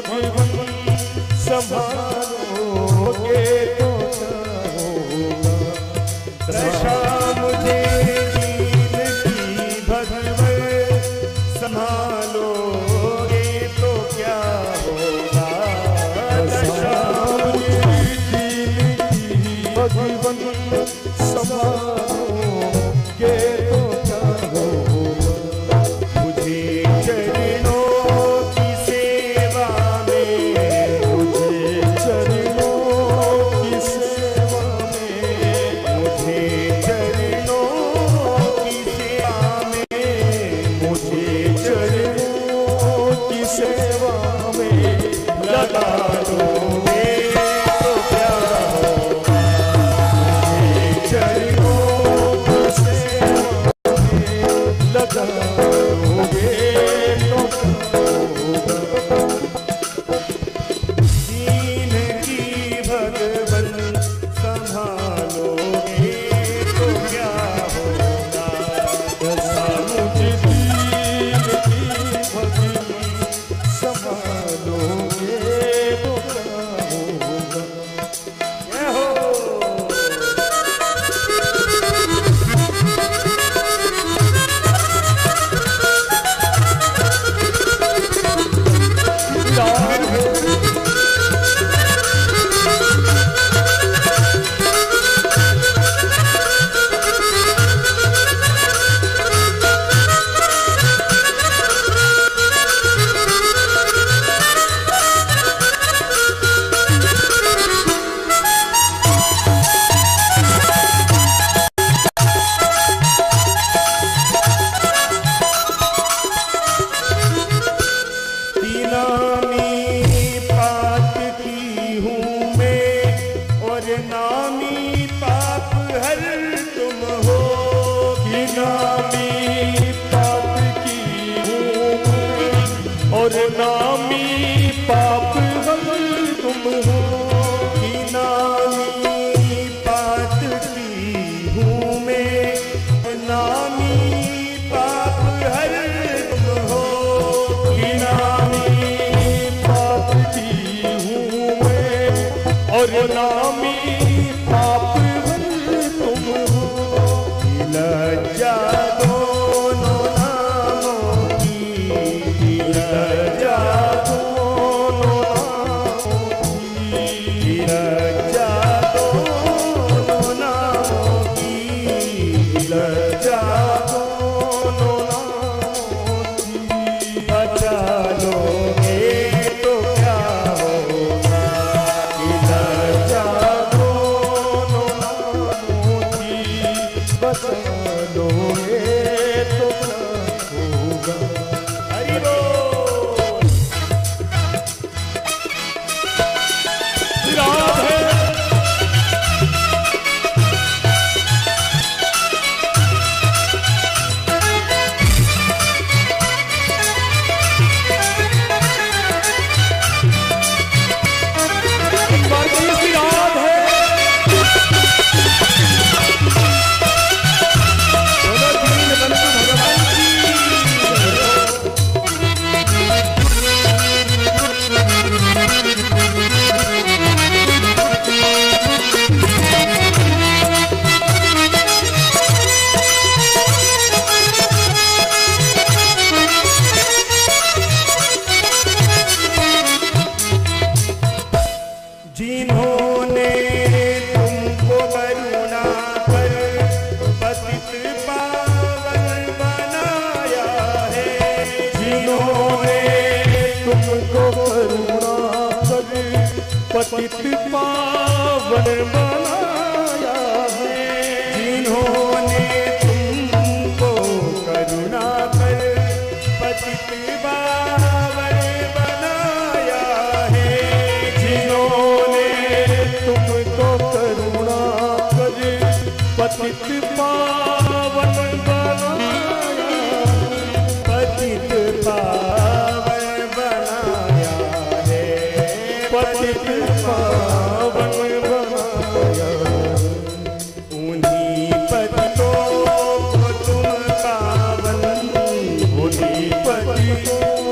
भगवन संभालोगे तो क्या होगा। दशा मुझे दीन की भगवन संभालोगे तो क्या होगा। दशा मुझे दीन की भगवन संभालोगे तो क्या होगा। मुझे चरणों की सेवा में, मुझे चरणों की सेवा में, मुझे चरणों की सेवा में, मुझे चरणों की सेवा में लगा दोगे तो क्या होगा। मुझे चरणों की सेवा में लगा दोगे तो क्या होगा। दीन की भगवन संभालोगे तो क्या होगा। दशा मुझे दीन की भगवन संभालोगे तो क्या होगा। जय हो। नामी पाप की हूँ मैं और नामी पाप हर तुम हो। कि नामी पाप की हूँ मैं और नामी पाप हर तुम हो। कि नामी पाप की हूँ मैं नामी पाप हर तुम हो। कि और नामी पाप हर तुम हो। लज्जा दोनों नामों की, लज्जा दोनों नामों की, लज्जा दोनों नामों की, लज्जा दोनों नामों की। बचा लोगे तो क्या होगा। लज्जा दोनों नामों की बचा लोगे तो क्या होगा। हरि बोल। राधे जिन्होंने तुमको करुणा कर पतित पावन बनाया है। जिन्होंने तुमको करुणा कर पतित पावन बनाया है। जिन्होंने तुमको करुणा कर पतित पावन बनाया है। जिन्होंने तुमको करुणा कर पतित पावन बनाया, पतित पावन बनाया है। पतित पावन बनाया उन्हीं पतितों को तुम पावन, उन्हीं पतितों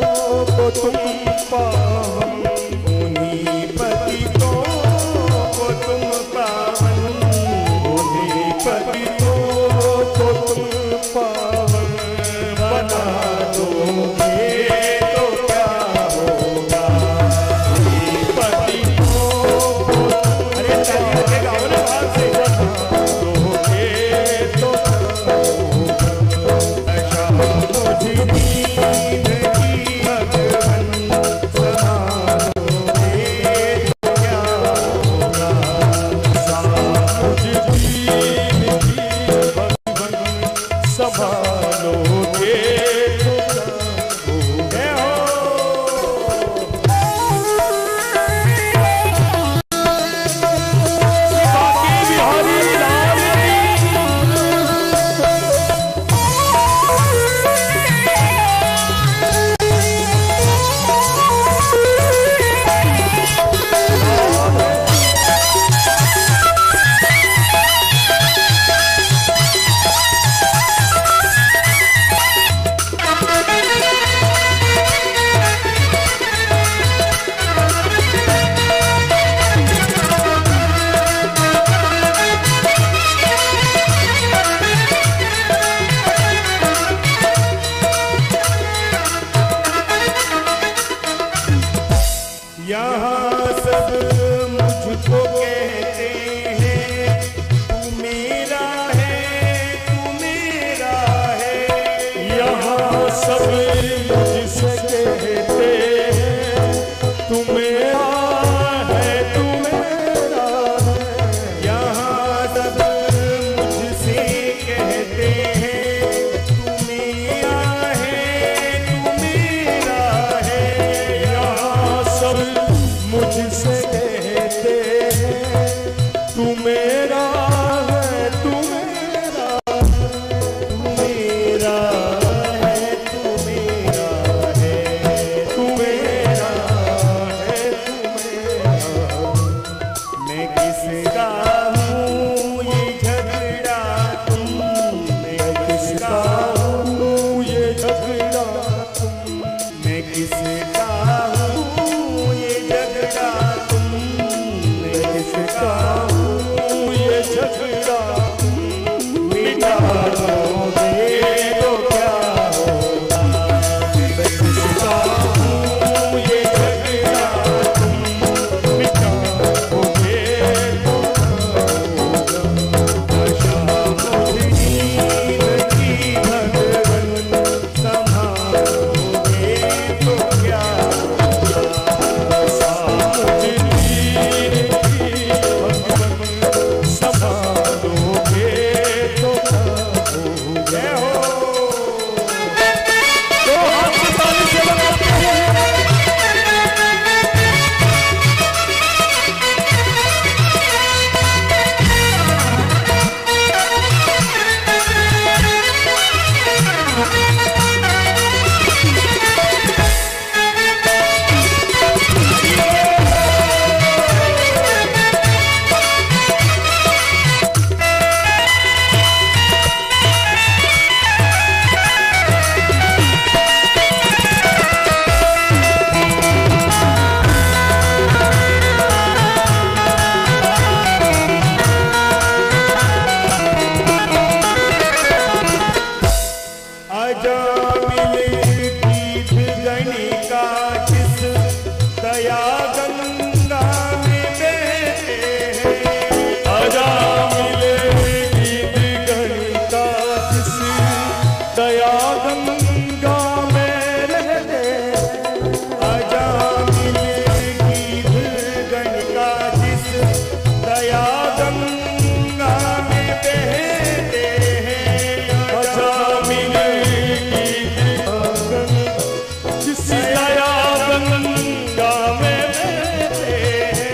दया गंगा में बहते हैं,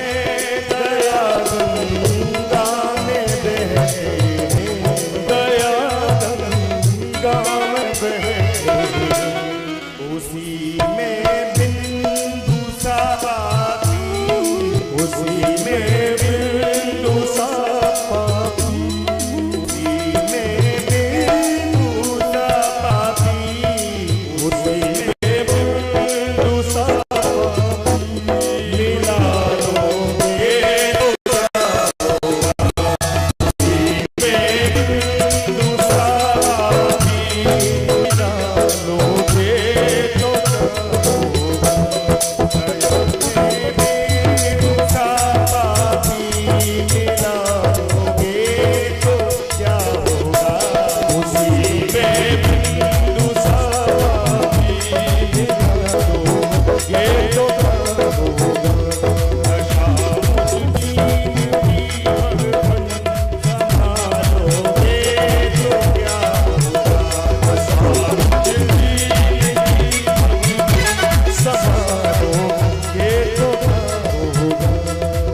दया गंगा में बहते हैं, दया गंगा में बहते हैं। उसी में बिंदु सा पापी, उसी में बिंदु सा पापी, उसी में बिंदु सा पापी, उसी में बिंदु सा पापी मिला लोगे तो क्या होगा, में बिंदु सा पापी मिला लोगे तो क्या होगा, उसी में बिंदु सा पापी मिला लोगे तो क्या होगा। दशा मुझकी संभालोगे तो क्या होगा,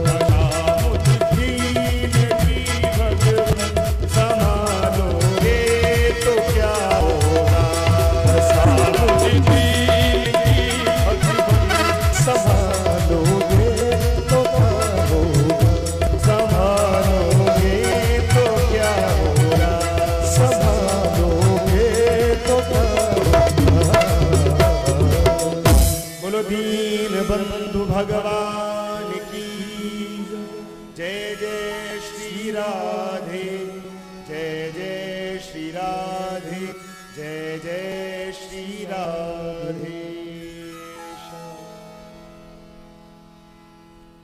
दशा मुझकी संभालोगे तो क्या होगा। दशा मुझकी भगवन संभालोगे तो क्या होगा, दशा मुझकी भगवन संभालोगे तो क्या होगा, संभालोगे तो क्या होगा, संभालोगे तो क्या होगा। बोलो दीन बंधु भगवान की जय, जय श्री राधे, जय जय श्री राधे, जय जय श्री राधे।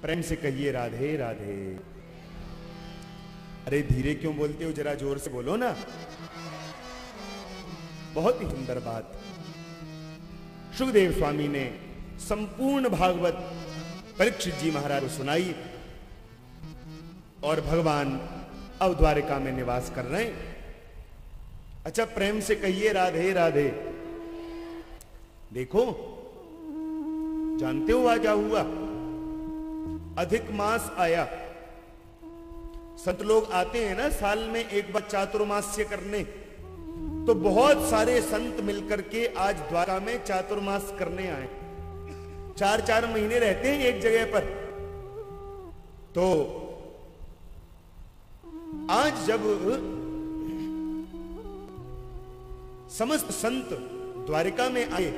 प्रेम से कहिए राधे राधे। अरे धीरे क्यों बोलते हो, जरा जोर से बोलो ना। बहुत ही सुंदर बात सुखदेव स्वामी ने संपूर्ण भागवत परीक्षित जी महाराज को सुनाई और भगवान अब द्वारिका में निवास कर रहे हैं। अच्छा प्रेम से कहिए राधे राधे। देखो जानते हो आज क्या हुआ, अधिक मास आया। संत लोग आते हैं ना साल में एक बार चातुर्मास्य करने, तो बहुत सारे संत मिलकर के आज द्वारका में चातुर्मास करने आए। 4-4 महीने रहते हैं एक जगह पर। तो आज जब समस्त संत द्वारिका में आए,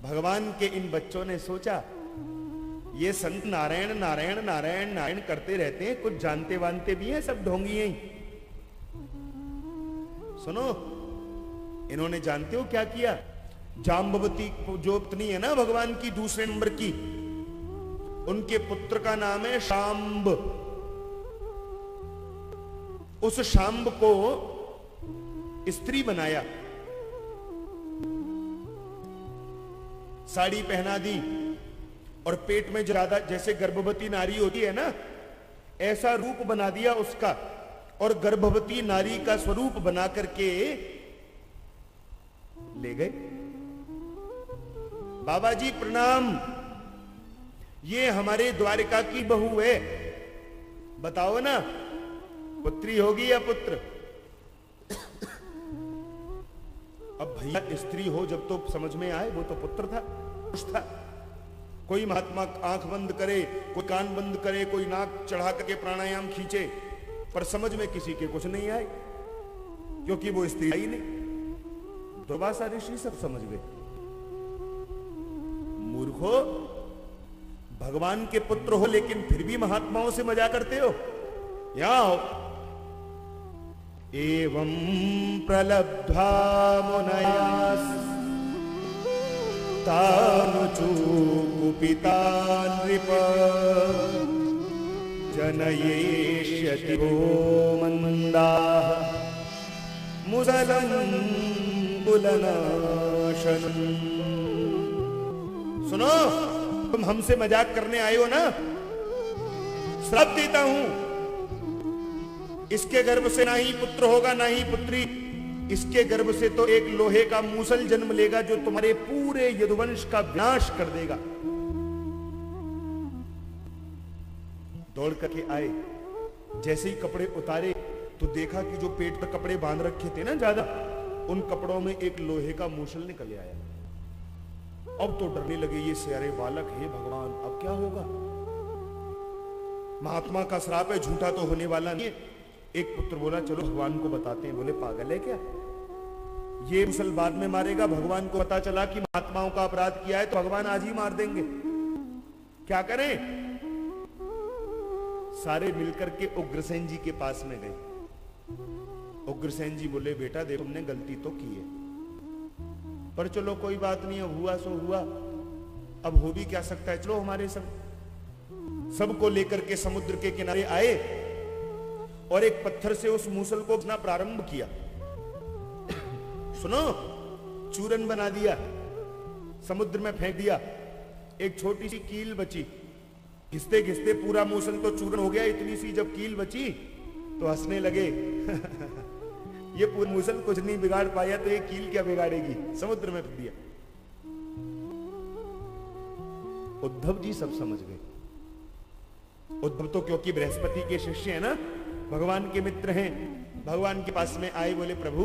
भगवान के इन बच्चों ने सोचा ये संत नारायण नारायण नारायण नारायण करते रहते हैं, कुछ जानते वानते भी हैं, सब ढोंगी हैं। सुनो, इन्होंने जानते हो क्या किया, जाम्बवती जो पत्नी है ना भगवान की दूसरे नंबर की, उनके पुत्र का नाम है शांब। उस शांब को स्त्री बनाया, साड़ी पहना दी और पेट में ज्यादा जैसे गर्भवती नारी होती है ना, ऐसा रूप बना दिया उसका, और गर्भवती नारी का स्वरूप बना करके ले गए। बाबा जी प्रणाम, ये हमारे द्वारिका की बहू है, बताओ ना पुत्री होगी या पुत्र। अब भैया स्त्री हो जब तो समझ में आए, वो तो पुत्र था, कुछ था। कोई महात्मा आंख बंद करे, कोई कान बंद करे, कोई नाक चढ़ा करके प्राणायाम खींचे, पर समझ में किसी के कुछ नहीं आए, क्योंकि वो स्त्री ही नहीं। दुर्वासा ऋषि सब समझ गए। मूर्खो, भगवान के पुत्र हो लेकिन फिर भी महात्माओं से मजा करते हो। यहां आओ। एवं प्रलब्धा मुनयास तानुचु कुपिता नृप जनयेष्यति वो मंदाः मुसलं बुलनाशनम्। सुनो, तुम हमसे मजाक करने आए हो ना, श्राप देता हूं, इसके गर्भ से ना ही पुत्र होगा ना ही पुत्री, इसके गर्भ से तो एक लोहे का मूसल जन्म लेगा जो तुम्हारे पूरे यदुवंश का विनाश कर देगा। दौड़ करके आए, जैसे ही कपड़े उतारे तो देखा कि जो पेट पर कपड़े बांध रखे थे ना ज्यादा, उन कपड़ों में एक लोहे का मूसल निकल आया। अब तो डरने लगे ये सारे बालक, हे भगवान अब क्या होगा? महात्मा का श्राप है, झूठा तो होने वाला नहीं है। एक पुत्र बोला चलो भगवान को बताते हैं। बोले पागल है क्या, ये मूसल बाद में मारेगा, भगवान को पता चला कि महात्माओं का अपराध किया है तो भगवान आज ही मार देंगे, क्या करें? सारे मिलकर के उग्रसेन जी के पास में गए। उग्रसेन जी बोले बेटा देखो तुमने गलती तो की है, पर चलो कोई बात नहीं, अब हुआ सो हुआ, अब हो भी क्या सकता है, चलो हमारे संग। सबको लेकर के समुद्र के किनारे आए और एक पत्थर से उस मूसल को घिसना प्रारंभ किया। सुनो, चूरन बना दिया, समुद्र में फेंक दिया। एक छोटी सी कील बची, घिसते घिसते पूरा मूसल तो चूरन हो गया, इतनी सी जब कील बची तो हंसने लगे ये पूरा मूसल कुछ नहीं बिगाड़ पाया तो ये कील क्या बिगाड़ेगी, समुद्र में फेंक दिया। उद्धव जी सब समझ गए। उद्धव तो क्योंकि बृहस्पति के शिष्य हैं ना, भगवान के मित्र हैं, भगवान के पास में आए, बोले प्रभु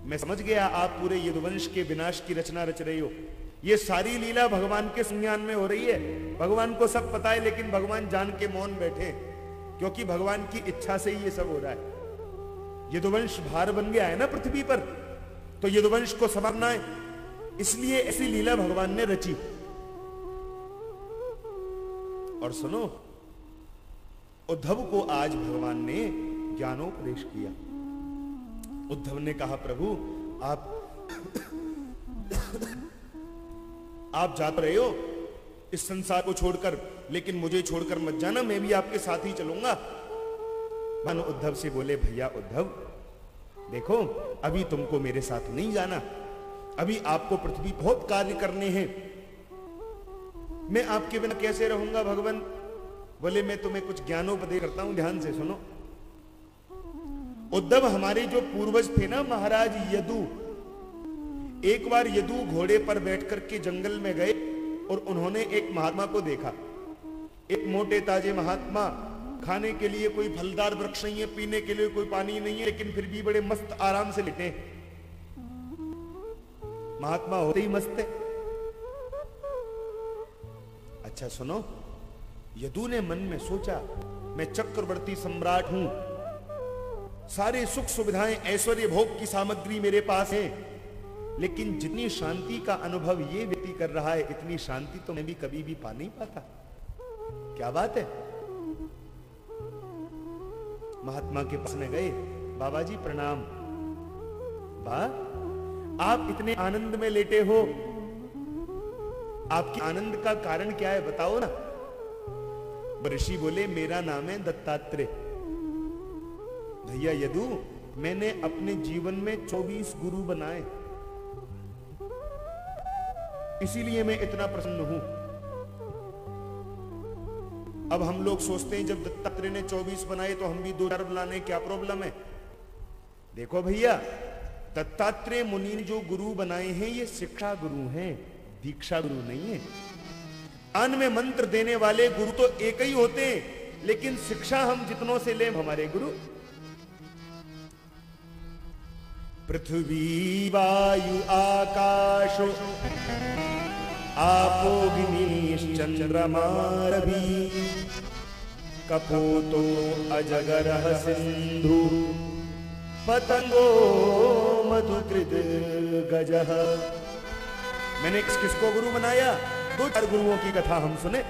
मैं समझ गया आप पूरे यदुवंश के विनाश की रचना रच रहे हो, ये सारी लीला भगवान के संज्ञान में हो रही है, भगवान को सब पता है, लेकिन भगवान जान के मौन बैठे क्योंकि भगवान की इच्छा से ही ये सब हो रहा है। यदुवंश भार बन गया है ना पृथ्वी पर, तो यदुवंश को संभालना है, इसलिए ऐसी लीला भगवान ने रची। और सुनो, उद्धव को आज भगवान ने ज्ञानोपदेश किया। उद्धव ने कहा प्रभु आप जा रहे हो इस संसार को छोड़कर, लेकिन मुझे छोड़कर मत जाना, मैं भी आपके साथ ही चलूंगा। मन उद्धव से बोले भैया उद्धव देखो अभी तुमको मेरे साथ नहीं जाना, अभी आपको पृथ्वी बहुत कार्य करने हैं, मैं आपके बिना कैसे रहूंगा भगवान? बोले मैं तुम्हें कुछ ज्ञानोपदेश करता हूं, ध्यान से सुनो। उद्धव हमारे जो पूर्वज थे ना महाराज यदु, एक बार यदु घोड़े पर बैठकर के जंगल में गए और उन्होंने एक महात्मा को देखा। एक मोटे ताजे महात्मा, खाने के लिए कोई फलदार वृक्ष नहीं है, पीने के लिए कोई पानी नहीं है, लेकिन फिर भी बड़े मस्त आराम से लेटे। महात्मा होते ही मस्त है। अच्छा सुनो, यदु ने मन में सोचा मैं चक्रवर्ती सम्राट हूं, सारे सुख सुविधाएं ऐश्वर्य भोग की सामग्री मेरे पास है, लेकिन जितनी शांति का अनुभव ये व्यक्ति कर रहा है इतनी शांति तो मैं भी कभी भी पा नहीं पाता। क्या बात है? महात्मा के पास में गए, बाबा जी प्रणाम। बा आप इतने आनंद में लेटे हो, आपके आनंद का कारण क्या है बताओ ना। ऋषि बोले मेरा नाम है दत्तात्रेय। भैया यदु मैंने अपने जीवन में 24 गुरु बनाए, इसीलिए मैं इतना प्रसन्न हूं। अब हम लोग सोचते हैं जब दत्तात्रेय ने 24 बनाए तो हम भी 2-4 बनाने, क्या प्रॉब्लम है? देखो भैया, दत्तात्रेय मुनि ने जो गुरु बनाए हैं ये शिक्षा गुरु हैं, दीक्षा गुरु नहीं है। ज्ञान में मंत्र देने वाले गुरु तो एक ही होते हैं, लेकिन शिक्षा हम जितनों से लें हमारे गुरु। पृथ्वी वायु आकाशो आपोऽग्निश्चन्द्रमा रवि कपोतो अजगरः सिंधु पतंगो मधुकृत गजः। मैंने किसको गुरु बनाया? 2-4 गुरुओं की कथा हम सुने।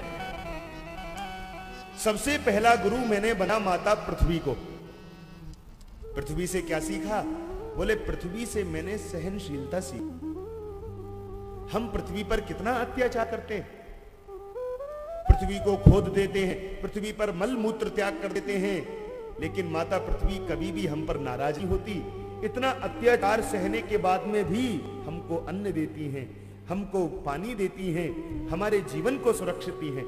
सबसे पहला गुरु मैंने बना माता पृथ्वी को। पृथ्वी से क्या सीखा? बोले पृथ्वी से मैंने सहनशीलता सीखी। हम पृथ्वी पर कितना अत्याचार करते हैं, पृथ्वी को खोद देते हैं, पृथ्वी पर मल मूत्र त्याग कर देते हैं, लेकिन माता पृथ्वी कभी भी हम पर नाराज नहीं होती। इतना अत्याचार सहने के बाद में भी हमको अन्न देती हैं, हमको पानी देती हैं, हमारे जीवन को सुरक्षित हैं।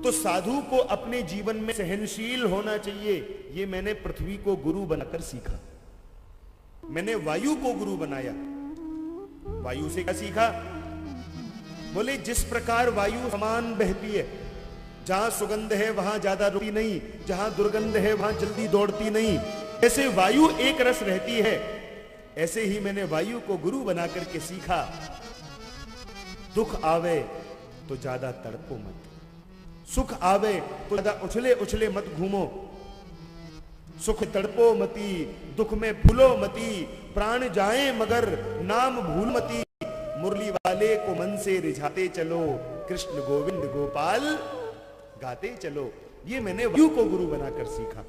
तो साधु को अपने जीवन में सहनशील होना चाहिए, ये मैंने पृथ्वी को गुरु बनाकर सीखा। मैंने वायु को गुरु बनाया। वायु से क्या सीखा? बोले जिस प्रकार वायु समान बहती है, जहां सुगंध है वहां ज्यादा रुकती नहीं, जहां दुर्गंध है वहां जल्दी दौड़ती नहीं, ऐसे वायु एक रस रहती है। ऐसे ही मैंने वायु को गुरु बना करके सीखा, दुख आवे तो ज्यादा तड़पो मत, सुख आवे तो ज्यादा उछले उछले मत घूमो। सुख तड़पो मती, दुख में फूलो मती, प्राण जाए मगर नाम भूल मती। मुरली वाले को मन से रिझाते चलो, कृष्ण गोविंद गोपाल गाते चलो। ये मैंने वायु को गुरु बनाकर सीखा।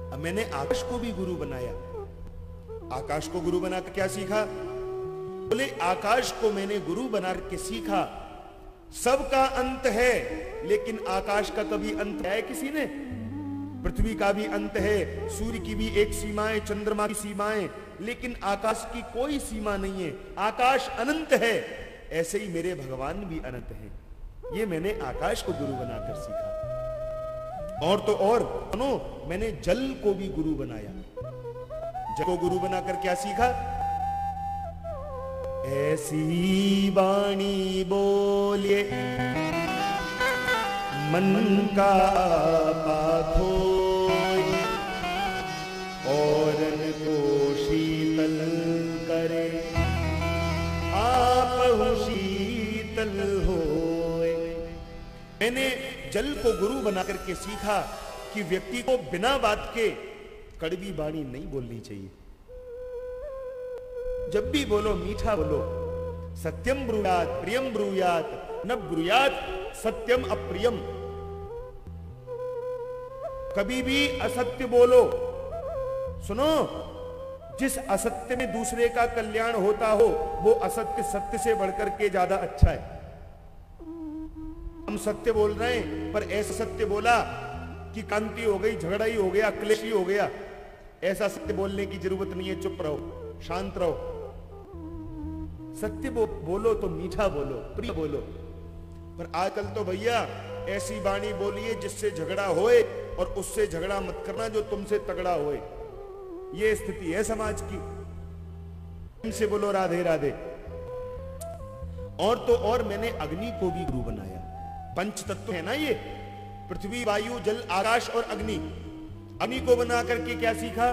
अब मैंने आकाश को भी गुरु बनाया। आकाश को गुरु बनाकर क्या सीखा? बोले आकाश को मैंने गुरु बना के सीखा, सबका अंत है लेकिन आकाश का कभी अंत है किसी ने? पृथ्वी का भी अंत है, सूर्य की भी एक सीमा है, चंद्रमा की सीमाएं, लेकिन आकाश की कोई सीमा नहीं है। आकाश अनंत है, ऐसे ही मेरे भगवान भी अनंत हैं। ये मैंने आकाश को गुरु बनाकर सीखा। और तो और सुनो, मैंने जल को भी गुरु बनाया। जल को गुरु बनाकर क्या सीखा? ऐसी वाणी बोलिए मन का पाथो, औरन को शीतल करे, आप हो शीतल होए। मैंने जल को गुरु बना करके सीखा कि व्यक्ति को बिना बात के कड़वी वाणी नहीं बोलनी चाहिए। जब भी बोलो मीठा बोलो। सत्यम ब्रूयात प्रियम ब्रूयात न ब्रूयात सत्यम अप्रियम। कभी भी असत्य बोलो। सुनो, जिस असत्य में दूसरे का कल्याण होता हो वो असत्य सत्य से बढ़कर के ज्यादा अच्छा है। हम सत्य बोल रहे हैं पर ऐसा सत्य बोला कि क्रांति हो गई, झगड़ा ही हो गया, क्लेश ही हो गया। ऐसा सत्य बोलने की जरूरत नहीं है। चुप रहो, शांत रहो। सत्य बोलो तो मीठा बोलो, प्रिय बोलो। पर आजकल तो भैया ऐसी वाणी बोलिए जिससे झगड़ा होए, और उससे झगड़ा मत करना जो तुमसे तगड़ा होए। ये स्थिति है समाज की। इनसे बोलो राधे राधे। और तो और मैंने अग्नि को भी गुरु बनाया। पंच तत्व है ना ये, पृथ्वी वायु जल आकाश और अग्नि। अग्नि को बना करके क्या सीखा?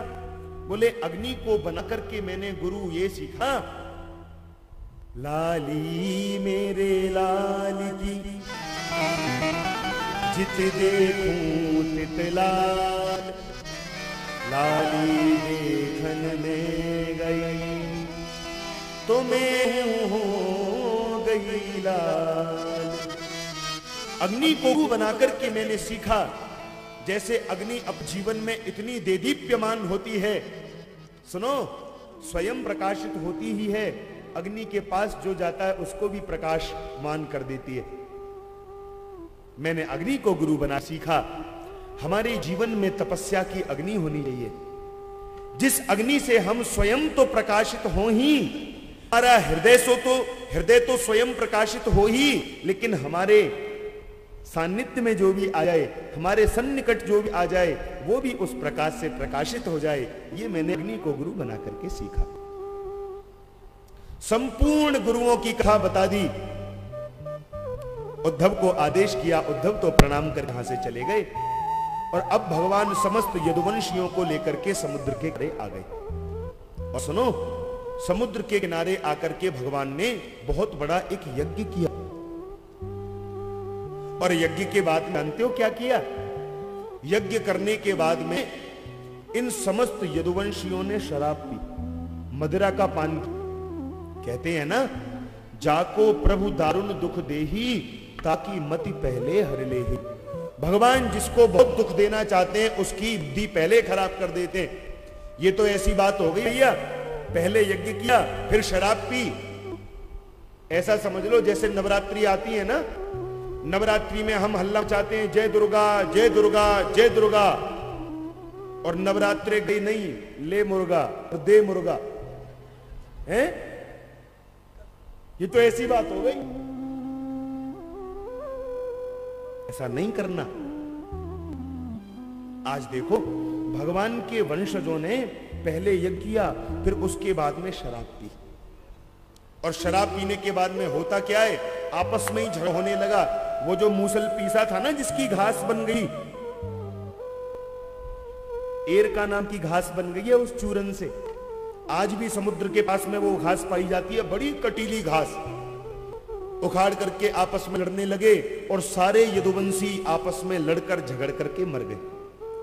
बोले अग्नि को बना करके मैंने गुरु ये सीखा, लाली मेरे लाल की जित देखूं तित लाल, लाली देखन में गई तो मैं हो गई लाल। अग्नि को बनाकर के मैंने सीखा, जैसे अग्नि अब जीवन में इतनी देदीप्यमान होती है। सुनो, स्वयं प्रकाशित होती ही है, अग्नि के पास जो जाता है उसको भी प्रकाशमान कर देती है। मैंने अग्नि को गुरु बना सीखा। हमारे जीवन में तपस्या की अग्नि होनी चाहिए, जिस अग्नि से हम स्वयं तो प्रकाशित हो ही, हमारा हृदय तो स्वयं प्रकाशित हो ही, लेकिन हमारे सान्निध्य में जो भी आ जाए, हमारे सन्निकट जो भी आ जाए, वो भी उस प्रकाश से प्रकाशित हो जाए। ये मैंने अग्नि को गुरु बना करके सीखा। संपूर्ण गुरुओं की कथा बता दी। उद्धव को आदेश किया, उद्धव तो प्रणाम कर यहां से चले गए। और अब भगवान समस्त यदुवंशियों को लेकर के समुद्र के किनारे आ गए। और सुनो, समुद्र के किनारे आकर के भगवान ने बहुत बड़ा एक यज्ञ किया। और यज्ञ के बाद जानते हो क्या किया? यज्ञ करने के बाद में इन समस्त यदुवंशियों ने शराब पी, मदिरा का पान। कहते हैं ना, जाको प्रभु दारुण दुख देही, ताकि मति पहले हर ले ही। भगवान जिसको बहुत दुख देना चाहते हैं उसकी बुद्धि पहले खराब कर देते हैं। ये तो ऐसी बात हो गई भैया, पहले यज्ञ किया फिर शराब पी। ऐसा समझ लो जैसे नवरात्रि आती है ना, नवरात्रि में हम हल्ला चाहते हैं, जय दुर्गा जय दुर्गा जय दुर्गा, और नवरात्रि गई नहीं, ले मुर्गा दे मुर्गा है। ये तो ऐसी बात हो गई। ऐसा नहीं करना। आज देखो भगवान के वंशजों ने पहले यज्ञ किया, फिर उसके बाद में शराब पी, और शराब पीने के बाद में होता क्या है, आपस में ही झगड़ा होने लगा। वो जो मूसल पीसा था ना, जिसकी घास बन गई, एरका नाम की घास बन गई है उस चूरन से। आज भी समुद्र के पास में वो घास पाई जाती है, बड़ी कटीली घास। उखाड़ करके आपस में लड़ने लगे, और सारे यदुवंशी आपस में लड़कर झगड़ करके मर गए।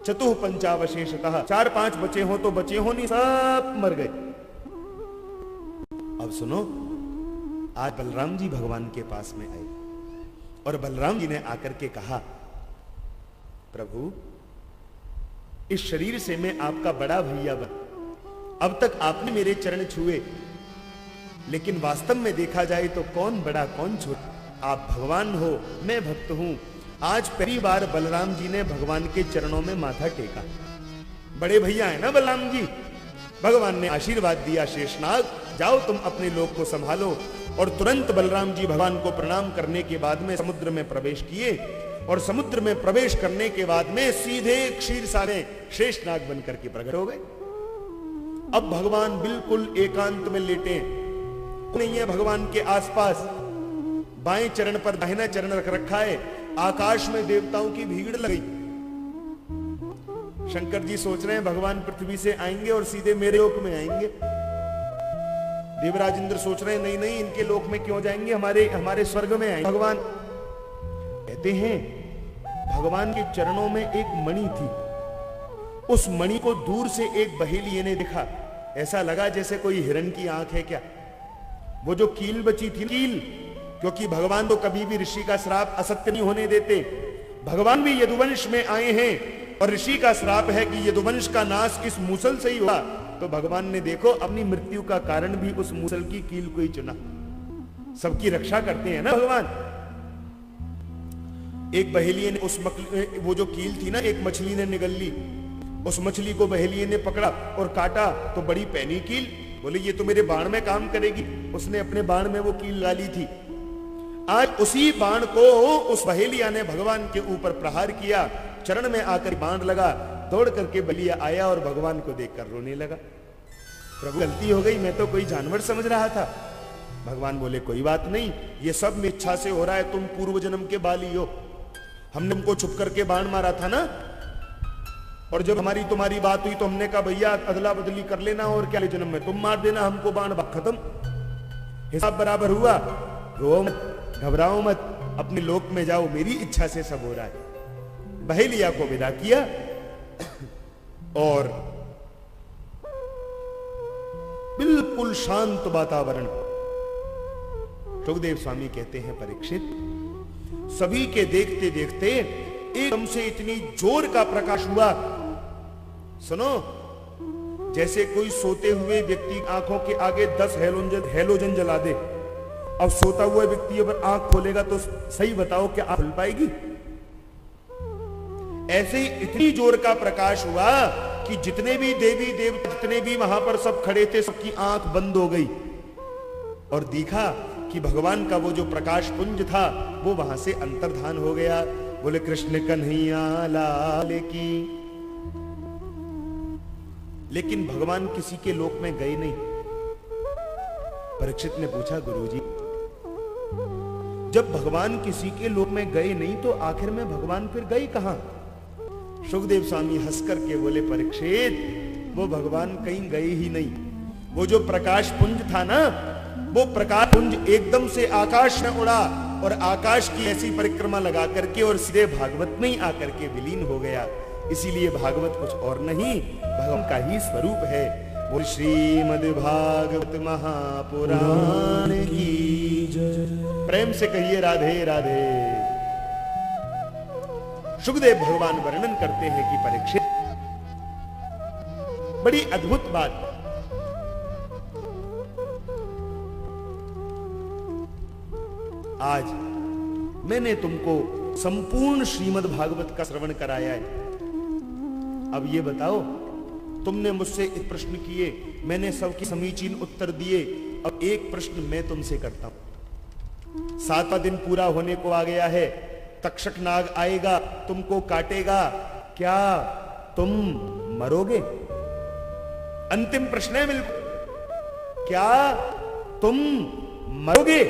चतुः पंचावशेषतः, 4-5 बचे हो तो बचे हो, नहीं सब मर गए। अब सुनो, आज बलराम जी भगवान के पास में आए, और बलराम जी ने आकर के कहा, प्रभु इस शरीर से मैं आपका बड़ा भैया बन, अब तक आपने मेरे चरण छुए, लेकिन वास्तव में देखा जाए तो कौन बड़ा कौन छोटा। आप भगवान हो, मैं भक्त हूं। आज पहली बार बलराम जी ने भगवान के चरणों में माथा टेका। बड़े भैया है ना बलराम जी। भगवान ने आशीर्वाद दिया, शेषनाग जाओ तुम अपने लोक को संभालो। और तुरंत बलराम जी भगवान को प्रणाम करने के बाद में समुद्र में प्रवेश किए, और समुद्र में प्रवेश करने के बाद में सीधे क्षीरसागर में शेषनाग बनकर के प्रकट हो गए। अब भगवान बिल्कुल एकांत में लेटे, नहीं है भगवान के आसपास। बाएं चरण पर दाहिना चरण रख रखा है। आकाश में देवताओं की भीड़ लगी। शंकर जी सोच रहे हैं भगवान पृथ्वी से आएंगे और सीधे मेरे लोक में आएंगे। देवराज इंद्र सोच रहे हैं नहीं नहीं, इनके लोक में क्यों जाएंगे, हमारे स्वर्ग में आएंगे। भगवान कहते हैं भगवान के चरणों में एक मणि थी। उस मणि को दूर से एक बहेलिये ने देखा, ऐसा लगा जैसे कोई हिरण की आंख है क्या। वो जो कील बची थी, कील, क्योंकि भगवान तो कभी भी ऋषि का श्राप असत्य नहीं होने देते। भगवान भी यदुवंश में आए हैं, और ऋषि का श्राप है कि यदुवंश का नाश इस मूसल से ही हुआ। तो भगवान ने देखो अपनी मृत्यु का कारण भी उस मूसल की कील को ही चुना। सबकी रक्षा करते हैं ना भगवान। एक बहेलिये ने वो जो कील थी ना, एक मछली ने निगल ली। उस मछली को बहेलिये ने पकड़ा और काटा, तो बड़ी पैनी कील। बोले ये तो मेरे बाण में काम करेगी। उसने अपने बाण में वो कील डाली थी। आज उसी बाण को उस बहेलिया ने भगवान के ऊपर प्रहार किया। चरण में आकर बाण लगा, दौड़ करके बलिया आया और भगवान को देखकर रोने लगा। प्रभु गलती हो गई, मैं तो कोई जानवर समझ रहा था। भगवान बोले कोई बात नहीं, ये सब में इच्छा से हो रहा है, तुम पूर्व जन्म के बाली हो। हमने तुमको छुप करके बाण मारा था ना, और जब हमारी तुम्हारी बात हुई तो हमने कहा भैया अदला बदली कर लेना, और क्या जन्म में तुम मार देना हमको बाण, खत्म, हिसाब बराबर हुआ। रो मत, घबराओ मत, अपने लोक में जाओ, मेरी इच्छा से सब हो रहा है। बहेलिया को विदा किया, और बिल्कुल शांत वातावरण। सुखदेव स्वामी कहते हैं परीक्षित, सभी के देखते देखते एकदम से इतनी जोर का प्रकाश हुआ, सुनो, जैसे कोई सोते हुए व्यक्ति आंखों के आगे 10 हेलोजन जला दे। अब सोता हुआ व्यक्ति अगर आंख खोलेगा तो सही बताओ क्या आंख खुल पाएगी? ऐसे ही इतनी जोर का प्रकाश हुआ कि जितने भी देवी देवता, जितने भी वहां पर सब खड़े थे, सबकी आंख बंद हो गई, और देखा कि भगवान का वो जो प्रकाश पुंज था वो वहां से अंतर्धान हो गया। बोले कृष्ण कन्हैया लाल की। लेकिन भगवान किसी के लोक में गए नहीं। परीक्षित ने पूछा गुरुजी, जब भगवान किसी के लोक में गए नहीं तो आखिर में भगवान फिर गए कहां? सुखदेव स्वामी हंस करके बोले परीक्षित, वो भगवान कहीं गए ही नहीं। वो जो प्रकाश पुंज था ना, वो प्रकाश पुंज एकदम से आकाश में उड़ा, और आकाश की ऐसी परिक्रमा लगा करके और सीधे भागवत में ही आकर के विलीन हो गया। इसीलिए भागवत कुछ और नहीं, भगवान का ही स्वरूप है। बोल श्रीमद् भागवत महापुराण की जय। प्रेम से कहिए राधे राधे। सुखदेव भगवान वर्णन करते हैं कि परीक्षित, बड़ी अद्भुत बात, आज मैंने तुमको संपूर्ण श्रीमद् भागवत का श्रवण कराया है। अब ये बताओ, तुमने मुझसे प्रश्न किए, मैंने सबके समीचीन उत्तर दिए। अब एक प्रश्न मैं तुमसे करता हूं। 7वां दिन पूरा होने को आ गया है, तक्षक नाग आएगा, तुमको काटेगा, क्या तुम मरोगे? अंतिम प्रश्न है बिल्कुल, क्या तुम मरोगे?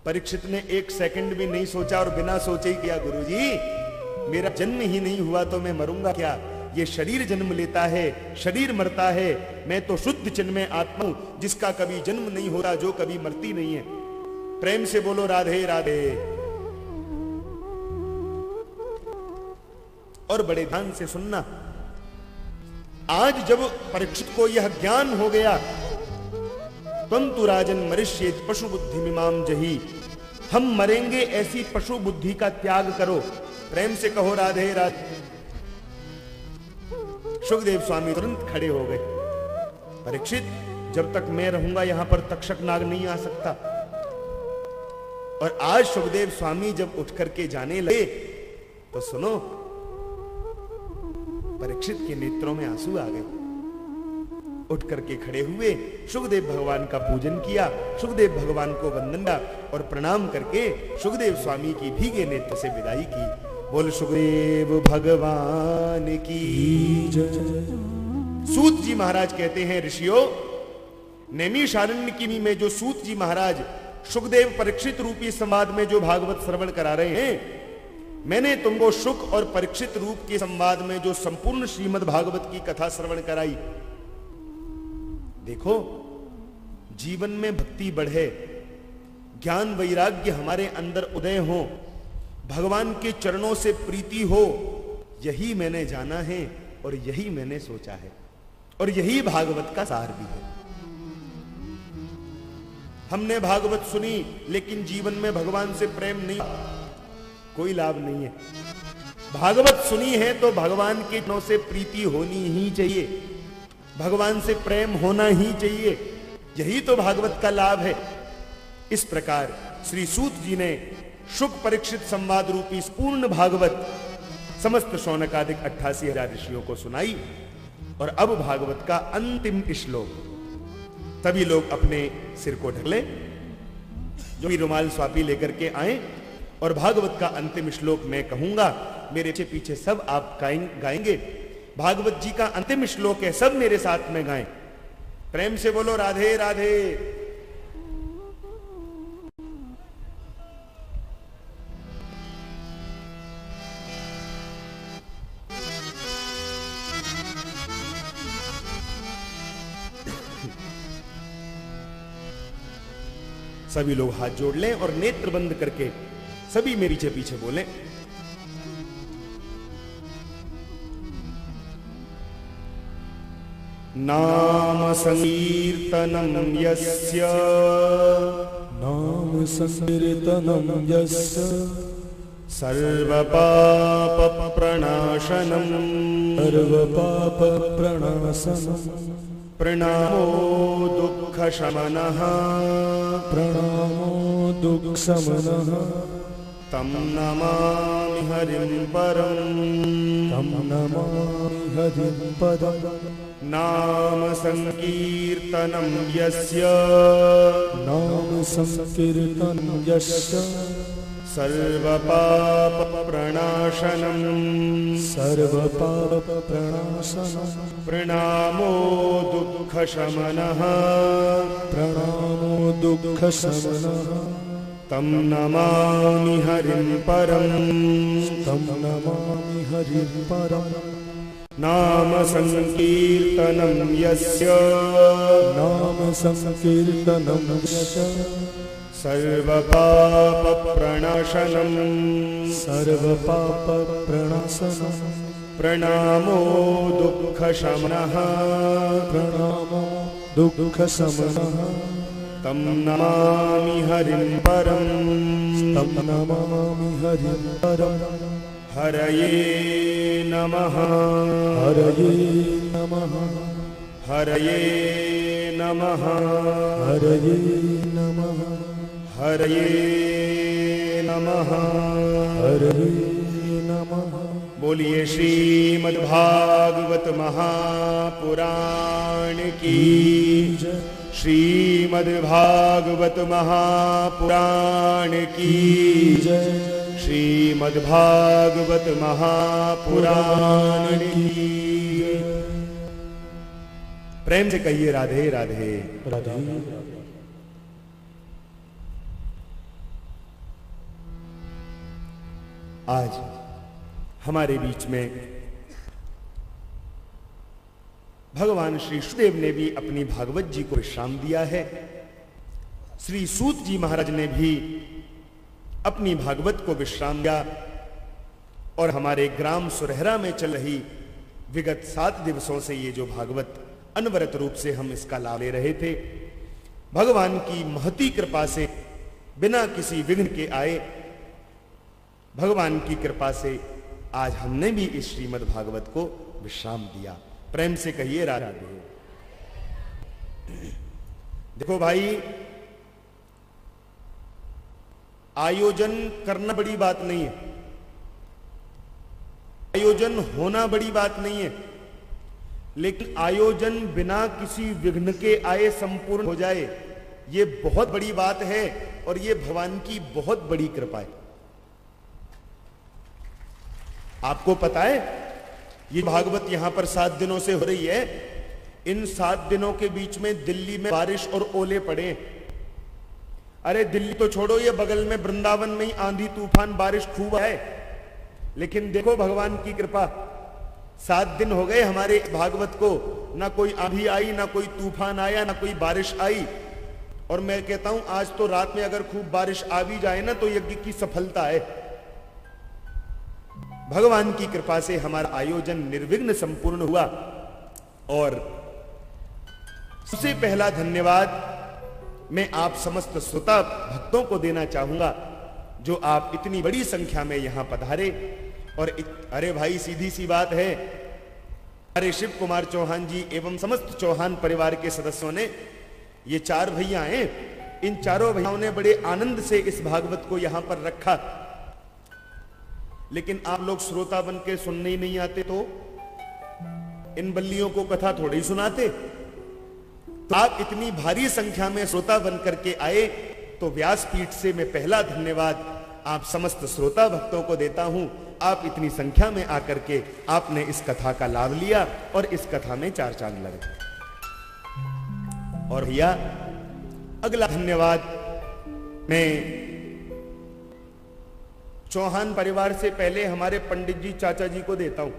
परीक्षित ने एक सेकंड भी नहीं सोचा और बिना सोचे ही किया, गुरुजी मेरा जन्म ही नहीं हुआ तो मैं मरूंगा क्या? ये शरीर जन्म लेता है, शरीर मरता है, मैं तो शुद्ध चिन्मय आत्मा हूं जिसका कभी जन्म नहीं होता, जो कभी मरती नहीं है। प्रेम से बोलो राधे राधे। और बड़े ध्यान से सुनना, आज जब परीक्षित को यह ज्ञान हो गया, त्वं तु राजन मरिष्येति पशु बुद्धि मिमाम जही, हम मरेंगे ऐसी पशु बुद्धि का त्याग करो। प्रेम से कहो राधे राधे। सुखदेव स्वामी तुरंत खड़े हो गए। परीक्षित, जब तक मैं रहूंगा यहां पर तक्षक नाग नहीं आ सकता। और आज सुखदेव स्वामी जब उठ करके जाने लगे तो सुनो, परीक्षित के नेत्रों में आंसू आ गए। उठ करके खड़े हुए, सुखदेव भगवान का पूजन किया, सुखदेव भगवान को वंदन किया और प्रणाम करके सुखदेव स्वामी की भीगे नेत्र से विदाई की। बोल सुखदेव भगवान की जय। सूत जी महाराज कहते हैं, ऋषियों, नैमिषारण्य में जो सूत जी महाराज सुखदेव परीक्षित रूपी संवाद में जो भागवत श्रवण करा रहे हैं, मैंने तुमको सुख और परीक्षित रूप के संवाद में जो संपूर्ण श्रीमद् भागवत की कथा श्रवण कराई। देखो, जीवन में भक्ति बढ़े, ज्ञान वैराग्य हमारे अंदर उदय हो, भगवान के चरणों से प्रीति हो, यही मैंने जाना है और यही मैंने सोचा है और यही भागवत का सार भी है। हमने भागवत सुनी लेकिन जीवन में भगवान से प्रेम नहीं, कोई लाभ नहीं है। भागवत सुनी है तो भगवान के चरणों से प्रीति होनी ही चाहिए, भगवान से प्रेम होना ही चाहिए, यही तो भागवत का लाभ है। इस प्रकार श्री सूत जी ने शुक परीक्षित संवाद रूपी पूर्ण भागवत समस्त शौनकादिक 88,000 ऋषियों को सुनाई। और अब भागवत का अंतिम श्लोक, सभी लोग अपने सिर को ढक लें, जो भी रुमाल स्वापी लेकर के आए, और भागवत का अंतिम श्लोक मैं कहूंगा, मेरे पीछे सब आप गाएंगे। भागवत जी का अंतिम श्लोक है, सब मेरे साथ में गाएं। प्रेम से बोलो राधे राधे। सभी लोग हाथ जोड़ लें और नेत्र बंद करके सभी मेरे पीछे पीछे बोलें। नाम संकीर्तनम यस्य, नाम संकीर्तनम यस्य, सर्व पाप प्रणाशनम, सर्व पाप प्रणाशनम, प्रणामो दुःख शमनः, प्रणामो दुःख शमनः, तं नमामि हरिं परम्, तं नमामि हरिं परम्। नाम संकीर्तनं यस्य, नाम संकीर्तनं यस्य, सर्व पाप प्रणाशनम्, सर्व पाप प्रणाशनम्, प्रणामो दुःख शमनः, प्रणामो दुःख शमनः, तं नमामि हरिं परम्, तं नमामि हरिं परम्। नाम संकीर्तनं यस्य, नाम संकीर्तनं यस्य, सर्व पाप प्रणाशनम्, सर्व पाप प्रणाशनम्, प्रणामो दुःख शमनः, प्रणामो दुःख शमनः, तं नमामि हरिं परम्, तं नमामि हरिं परम्। हरये नमः, हरये नमः, हरये नमः, हरये नमः, हरये नमः, हरये नमः। बोलिए श्रीमद्भागवत महापुराण की जय, श्रीमद्भागवत महापुराण की जय, श्रीमद्भागवत महापुराण की। प्रेम से कहिए राधे राधे राधे। आज हमारे बीच में भगवान श्री सुखदेव ने भी अपनी भागवत जी को विश्राम दिया है। श्री सूत जी महाराज ने भी अपनी भागवत को विश्राम दिया और हमारे ग्राम सुरहरा में चल रही विगत 7 दिवसों से ये जो भागवत अनवरत रूप से हम इसका लाभ ले रहे थे, भगवान की महती कृपा से बिना किसी विघ्न के आए, भगवान की कृपा से आज हमने भी इस श्रीमद् भागवत को विश्राम दिया। प्रेम से कहिए राधे। देखो भाई, आयोजन करना बड़ी बात नहीं है, आयोजन होना बड़ी बात नहीं है, लेकिन आयोजन बिना किसी विघ्न के आए संपूर्ण हो जाए, ये बहुत बड़ी बात है और ये भगवान की बहुत बड़ी कृपा है। आपको पता है ये भागवत यहां पर 7 दिनों से हो रही है। इन 7 दिनों के बीच में दिल्ली में बारिश और ओले पड़े। अरे दिल्ली तो छोड़ो, ये बगल में वृंदावन में ही आंधी तूफान बारिश खूब है। लेकिन देखो भगवान की कृपा, 7 दिन हो गए हमारे भागवत को, ना कोई आंधी आई, ना कोई तूफान आया, ना कोई बारिश आई। और मैं कहता हूं आज तो रात में अगर खूब बारिश आ भी जाए ना तो यज्ञ की सफलता है। भगवान की कृपा से हमारा आयोजन निर्विघ्न संपूर्ण हुआ। और सबसे पहला धन्यवाद मैं आप समस्त श्रोता भक्तों को देना चाहूंगा, जो आप इतनी बड़ी संख्या में यहां पधारे। और अरे भाई, सीधी सी बात है, अरे शिव कुमार चौहान जी एवं समस्त चौहान परिवार के सदस्यों ने, ये 4 भैया हैं, इन चारों भैयाओं ने बड़े आनंद से इस भागवत को यहां पर रखा। लेकिन आप लोग श्रोता बन के सुनने ही नहीं आते तो इन बल्लियों को कथा थोड़ी ही सुनाते। तो आप इतनी भारी संख्या में श्रोता बन करके आए, तो व्यासपीठ से मैं पहला धन्यवाद आप समस्त श्रोता भक्तों को देता हूं। आप इतनी संख्या में आकर के आपने इस कथा का लाभ लिया और इस कथा में 4 चांद लगे। और भैया अगला धन्यवाद मैं चौहान परिवार से पहले हमारे पंडित जी चाचा जी को देता हूं।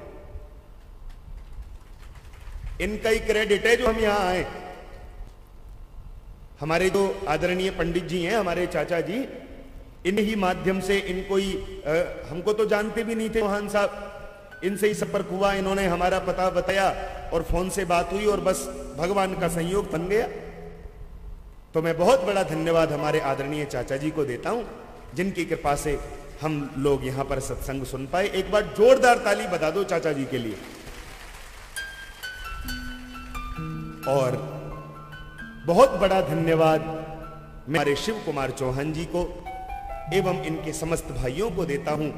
इनका ही क्रेडिट है जो हम यहां आए। हमारे जो आदरणीय पंडित जी हैं, हमारे चाचा जी, इन्हीं माध्यम से इनको ही, हमको तो जानते भी नहीं थे चौहान साहब, इनसे ही संपर्क हुआ, इन्होंने हमारा पता बताया और फोन से बात हुई और बस भगवान का संयोग बन गया। तो मैं बहुत बड़ा धन्यवाद हमारे आदरणीय चाचा जी को देता हूं, जिनकी कृपा से हम लोग यहां पर सत्संग सुन पाए। एक बार जोरदार ताली बता दो चाचा जी के लिए। और बहुत बड़ा धन्यवाद मैं हमारे शिव कुमार चौहान जी को एवं इनके समस्त भाइयों को देता हूं,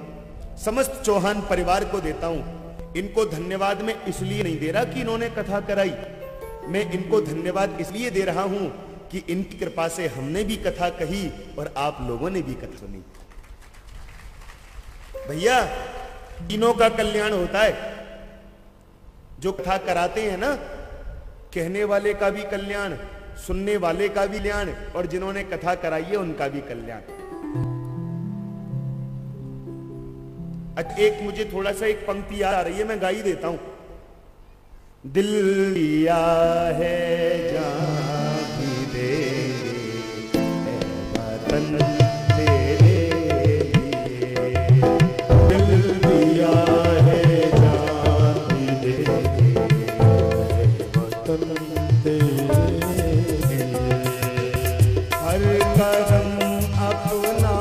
समस्त चौहान परिवार को देता हूं। इनको धन्यवाद मैं इसलिए नहीं दे रहा कि इन्होंने कथा कराई, मैं इनको धन्यवाद इसलिए दे रहा हूं कि इनकी कृपा से हमने भी कथा कही और आप लोगों ने भी कथा सुनी। भैया, तीनों का कल्याण होता है। जो कथा कराते हैं ना, कहने वाले का भी कल्याण, सुनने वाले का भी कल्याण, और जिन्होंने कथा कराई है उनका भी कल्याण। एक मुझे थोड़ा सा एक पंक्ति याद आ रही है, मैं गा ही देता हूं। दिल लिया है जहां भी देंगे वतन तेरे लिए, दिल दिया है जहां भी देंगे वतन तेरे लिए, हर कदम अपना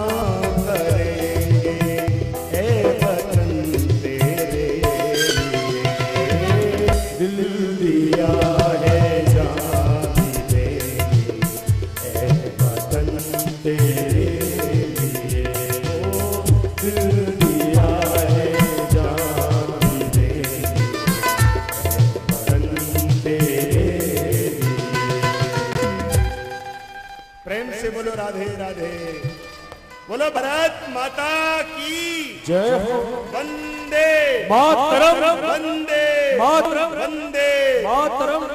बोलो भारत माता की जय हो। वंदे मातरम वंदे मातरम वंदे मातरम।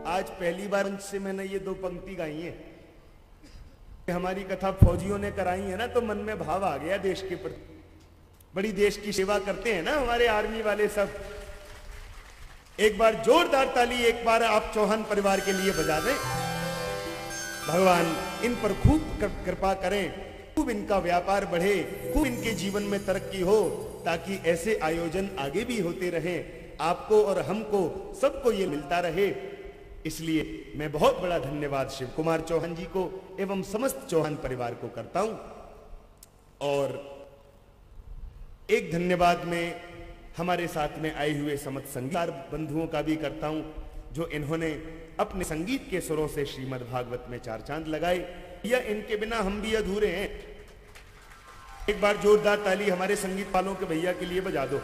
आज पहली बार से मैंने ये दो पंक्ति गाई है। हमारी कथा फौजियों ने कराई है ना, तो मन में भाव आ गया देश के प्रति। बड़ी देश की सेवा करते हैं ना हमारे आर्मी वाले सब। एक बार जोरदार ताली एक बार आप चौहान परिवार के लिए बजा दें। भगवान इन पर खूब कृपा करें, खूब इनका व्यापार बढ़े, खूब इनके जीवन में तरक्की हो, ताकि ऐसे आयोजन आगे भी होते रहें। आपको और हमको सबको ये मिलता रहे। इसलिए मैं बहुत बड़ा धन्यवाद शिव कुमार चौहान जी को एवं समस्त चौहान परिवार को करता हूं। और एक धन्यवाद मैं हमारे साथ में आए हुए समस्त संगीतकार बंधुओं का भी करता हूं, जो इन्होंने अपने संगीत के सुरों से श्रीमद् भागवत में चार चांद लगाए। या इनके बिना हम भी अधूरे हैं। एक बार जोरदार ताली हमारे संगीत वालों के भैया के लिए बजा दो।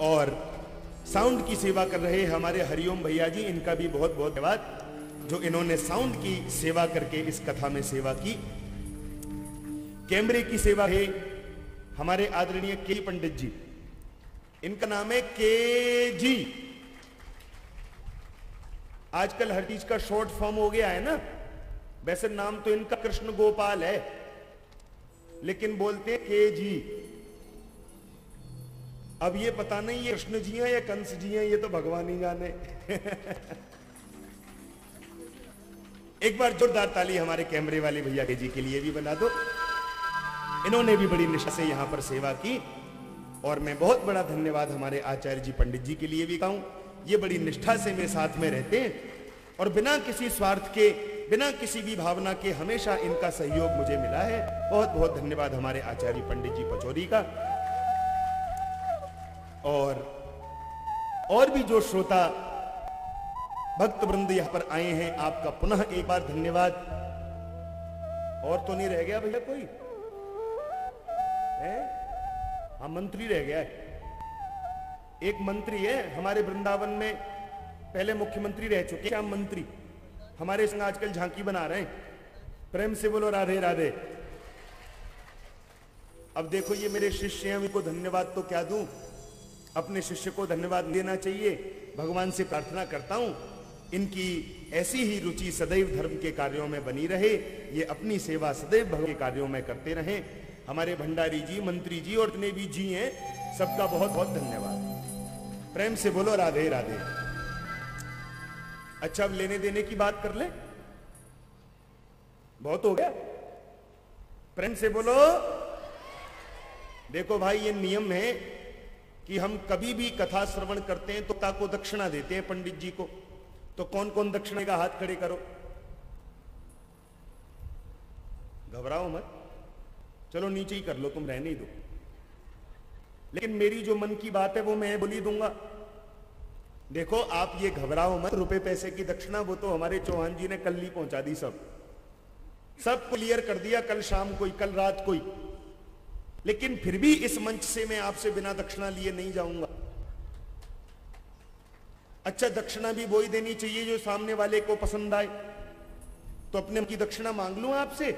और साउंड की सेवा कर रहे हमारे हरिओम भैया जी, इनका भी बहुत बहुत धन्यवाद, जो इन्होंने साउंड की सेवा करके इस कथा में सेवा की। कैमरे की सेवा है हमारे आदरणीय के पंडित जी, इनका नाम है के जी। आजकल हर चीज का शॉर्ट फॉर्म हो गया है ना। वैसे नाम तो इनका कृष्ण गोपाल है, लेकिन बोलते हैं के जी। अब ये पता नहीं ये कृष्ण जी हैं या कंस जी हैं, ये तो भगवान ही जाने। एक बार जोरदार ताली हमारे कैमरे वाले भैया के जी के लिए भी बना दो। इन्होंने भी बड़ी निष्ठा से यहां पर सेवा की। और मैं बहुत बड़ा धन्यवाद हमारे आचार्य जी पंडित जी के लिए भी कहूं। ये बड़ी निष्ठा से मेरे साथ में रहते हैं और बिना किसी स्वार्थ के, बिना किसी भी भावना के हमेशा इनका सहयोग मुझे मिला है। बहुत बहुत धन्यवाद हमारे आचार्य पंडित जी पचौरी का। और भी जो श्रोता भक्त वृंद यहां पर आए हैं, आपका पुनः एक बार धन्यवाद। और तो नहीं रह गया भैया कोई है? हाँ, मंत्री रह गया है। एक मंत्री है हमारे वृंदावन में, पहले मुख्यमंत्री रह चुके हैं, मंत्री हमारे संग आजकल झांकी बना रहे हैं। प्रेम से बोलो राधे राधे। अब देखो ये मेरे शिष्य हैं, इनको धन्यवाद तो क्या दूं, अपने शिष्य को धन्यवाद देना चाहिए। भगवान से प्रार्थना करता हूं इनकी ऐसी ही रुचि सदैव धर्म के कार्यों में बनी रहे, ये अपनी सेवा सदैव भगवान के कार्यों में करते रहें। हमारे भंडारी जी, मंत्री जी और जितने भी जी हैं, सबका बहुत बहुत धन्यवाद। प्रेम से बोलो राधे राधे। अच्छा, अब लेने देने की बात कर ले, बहुत हो गया। प्रेम से बोलो। देखो भाई, ये नियम है कि हम कभी भी कथा श्रवण करते हैं तो ताको दक्षिणा देते हैं पंडित जी को। तो कौन कौन दक्षिणा का हाथ खड़े करो। घबराओ मत, चलो नीचे ही कर लो, तुम रहने ही दो। लेकिन मेरी जो मन की बात है वो मैं बोली दूंगा। देखो आप ये घबराओ मत, रुपए पैसे की दक्षिणा वो तो हमारे चौहान जी ने कल ही पहुंचा दी, सब क्लियर कर दिया कल शाम को, कल रात को। लेकिन फिर भी इस मंच से मैं आपसे बिना दक्षिणा लिए नहीं जाऊंगा। अच्छा, दक्षिणा भी वही देनी चाहिए जो सामने वाले को पसंद आए। तो अपने की दक्षिणा मांग लूं आपसे,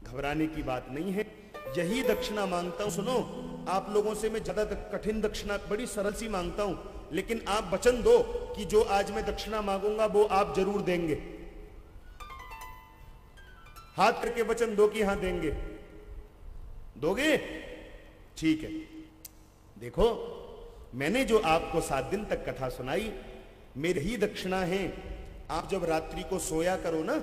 घबराने की बात नहीं है। यही दक्षिणा मांगता हूं। सुनो, आप लोगों से मैं ज्यादा कठिन दक्षिणा बड़ी सरल सी मांगता हूं, लेकिन आप वचन दो कि जो आज मैं दक्षिणा मांगूंगा वो आप जरूर देंगे। हाथ करके वचन दो कि हां देंगे। दोगे? ठीक है। देखो, मैंने जो आपको 7 दिन तक कथा सुनाई, मेरी ही दक्षिणा है। आप जब रात्रि को सोया करो ना,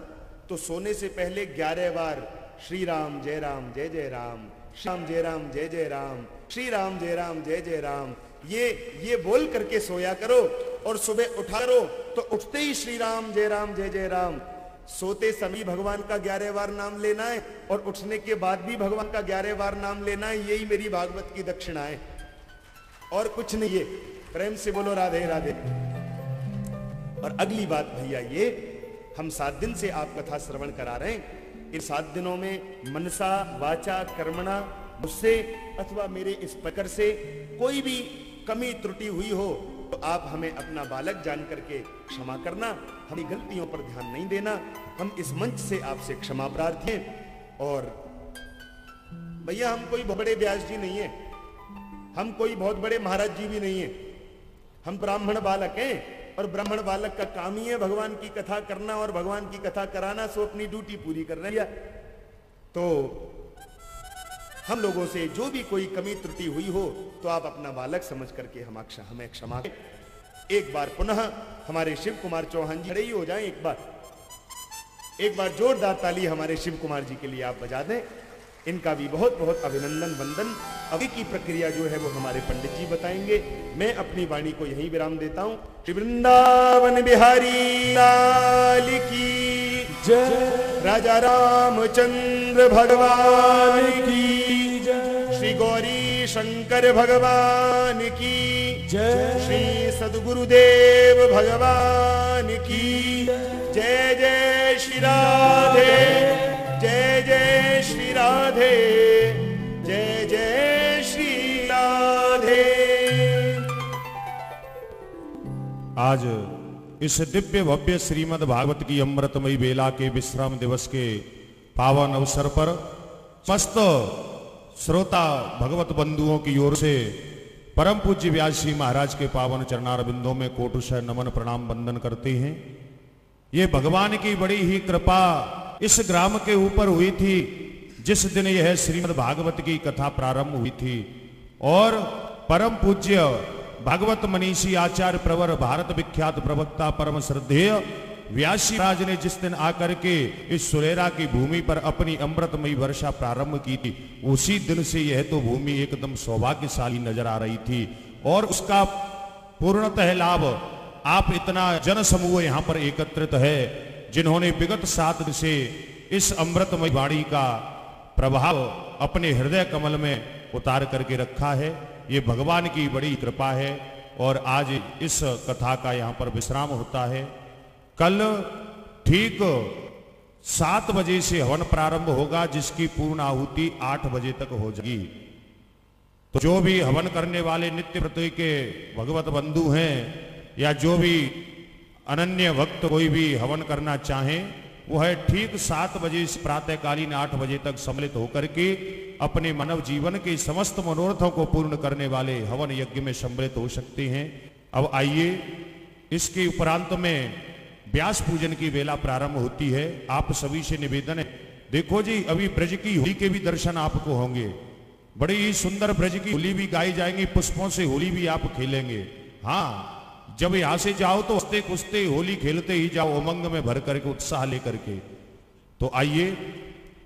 तो सोने से पहले 11 बार श्री राम जय राम जय जय राम, श्री राम जय राम जय जय राम, श्री राम जय राम जय जय राम, ये बोल करके सोया करो। और सुबह उठा करो तो उठते ही श्री राम जय जय राम। सोते समय भगवान का 11 बार नाम लेना है और उठने के बाद भी भगवान का 11 बार नाम लेना है। यही मेरी भागवत की दक्षिणा है और कुछ नहीं है। प्रेम से बोलो राधे राधे। और अगली बात भैया, ये हम 7 दिन से आप कथा श्रवण करा रहे हैं। इन 7 दिनों में मनसा वाचा कर्मणा मुझसे अथवा मेरे इस प्रकार से कोई भी कमी त्रुटि हुई हो तो आप हमें अपना बालक जान करके क्षमा करना, हमारी गलतियों पर ध्यान नहीं देना। हम इस मंच से आपसे क्षमा प्रार्थी हैं। और भैया हम कोई बहुत बड़े व्यास जी नहीं है, हम कोई बहुत बड़े महाराज जी भी नहीं है, हम ब्राह्मण बालक हैं। और ब्राह्मण बालक का काम ही है भगवान की कथा करना और भगवान की कथा कराना, सो अपनी ड्यूटी पूरी कर रहे हैं। तो हम लोगों से जो भी कोई कमी त्रुटि हुई हो तो आप अपना बालक समझ करके हमें क्षमा करें। एक बार पुनः हमारे शिव कुमार चौहान जी खड़े ही हो जाएं, एक बार जोरदार ताली हमारे शिव कुमार जी के लिए आप बजा दें। इनका भी बहुत बहुत अभिनंदन वंदन। अभी की प्रक्रिया जो है वो हमारे पंडित जी बताएंगे। मैं अपनी वाणी को यहीं विराम देता हूं। श्री वृंदावन बिहारी लाल की जय, राजा रामचंद्र भगवान की जय, श्री गौरी शंकर भगवान की जय, श्री सद्गुरुदेव भगवान की जय। जय श्री राधे, जय जय श्री राधे, जय जय श्री राधे। आज इस दिव्य भव्य श्रीमद् भागवत की अमृतमयी बेला के विश्राम दिवस के पावन अवसर पर समस्त श्रोता भगवत बंधुओं की ओर से परम पूज्य व्यास जी महाराज के पावन चरणार बिंदों में कोटुशय नमन प्रणाम वंदन करते हैं। ये भगवान की बड़ी ही कृपा इस ग्राम के ऊपर हुई थी जिस दिन यह श्रीमद् भागवत की कथा प्रारंभ हुई थी। और परम पूज्य भागवत मनीषी आचार्य प्रवर भारत विख्यात प्रवक्ता परम श्रद्धेय व्यास जी महाराज ने जिस दिन आकर के इस सुरेरा की भूमि पर अपनी अमृतमयी वर्षा प्रारंभ की थी, उसी दिन से यह तो भूमि एकदम सौभाग्यशाली नजर आ रही थी। और उसका पूर्णतः लाभ आप इतना जन समूह यहां पर एकत्रित है जिन्होंने विगत 7 दिन से इस अमृतमय वाणी का प्रभाव अपने हृदय कमल में उतार करके रखा है। ये भगवान की बड़ी कृपा है। और आज इस कथा का यहाँ पर विश्राम होता है। कल ठीक 7 बजे से हवन प्रारंभ होगा जिसकी पूर्ण आहुति 8 बजे तक हो जाएगी। तो जो भी हवन करने वाले नित्य प्रति के भगवत बंधु हैं या जो भी अनन्य भक्त कोई भी हवन करना चाहें, वो है ठीक 7 बजे से प्रातःकालीन 8 बजे तक सम्मिलित होकर के अपने मानव जीवन के समस्त मनोरथों को पूर्ण करने वाले हवन यज्ञ में सम्मिलित हो सकते हैं। अब आइए, इसके उपरांत में व्यास पूजन की वेला प्रारंभ होती है। आप सभी से निवेदन है, देखो जी अभी ब्रज की होली के भी दर्शन आपको होंगे। बड़ी ही सुंदर ब्रज की होली भी गाई जाएंगी, पुष्पों से होली भी आप खेलेंगे। हाँ, जब यहां से जाओ तो हंसते खुशते होली खेलते ही जाओ, उमंग में भर करके उत्साह लेकर के। तो आइए,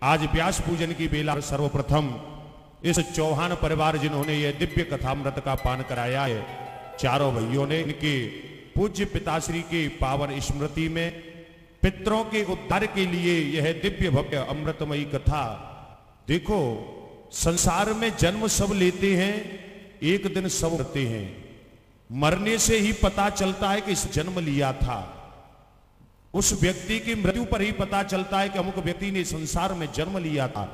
आज व्यास पूजन की बेला सर्वप्रथम इस चौहान परिवार जिन्होंने यह दिव्य कथामृत का पान कराया है, चारों भाइयों ने इनके पूज्य पिताश्री के पावन स्मृति में पितरों के उद्धार के लिए यह दिव्य भव्य अमृतमयी कथा। देखो, संसार में जन्म सब लेते हैं, एक दिन सब मरते हैं। मरने से ही पता चलता है कि इस जन्म लिया था। उस व्यक्ति की मृत्यु पर ही पता चलता है कि अमुक व्यक्ति ने संसार में जन्म लिया था।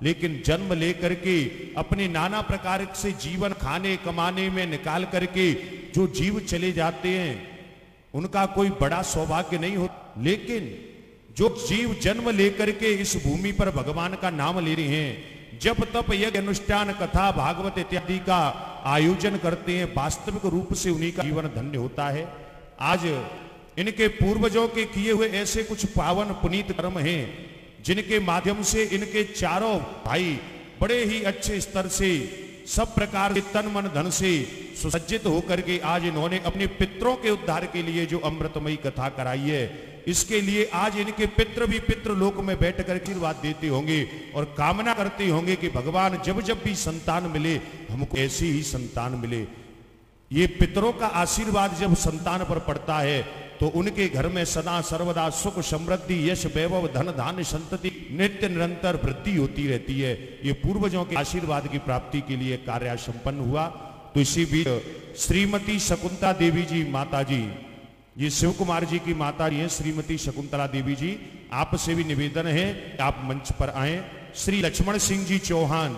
लेकिन जन्म लेकर के अपने नाना प्रकार से जीवन खाने कमाने में निकाल करके जो जीव चले जाते हैं, उनका कोई बड़ा सौभाग्य नहीं होता। लेकिन जो जीव जन्म लेकर के इस भूमि पर भगवान का नाम ले रहे हैं, जब तप यज्ञ अनुष्ठान कथा भागवत इत्यादि का आयोजन करते हैं, वास्तविक रूप से उन्हीं का जीवन धन्य होता है। आज इनके पूर्वजों के किए हुए ऐसे कुछ पावन पुनीत कर्म हैं जिनके माध्यम से इनके चारों भाई बड़े ही अच्छे स्तर से सब प्रकार के तन मन धन से सुसज्जित होकर के आज इन्होंने अपने पितरों के उद्धार के लिए जो अमृतमयी कथा कराई है, इसके लिए आज इनके पितृ भी पितृलोक में बैठ कर आशीर्वाद देते होंगे और कामना करते होंगे कि भगवान जब जब भी संतान मिले हमको ऐसी ही संतान मिले। ये पितरों का आशीर्वाद जब संतान पर पड़ता है तो उनके घर में सदा सर्वदा सुख समृद्धि यश वैभव धन धान्य संतति नित्य निरंतर वृद्धि होती रहती है। ये पूर्वजों के आशीर्वाद की प्राप्ति के लिए कार्य संपन्न हुआ। तो इसी बीच श्रीमती शकुंतला देवी जी माता जी, ये शिव कुमार जी की माता जी हैं, श्रीमती शकुंतला देवी जी, आपसे भी निवेदन है आप मंच पर आए। श्री लक्ष्मण सिंह जी चौहान,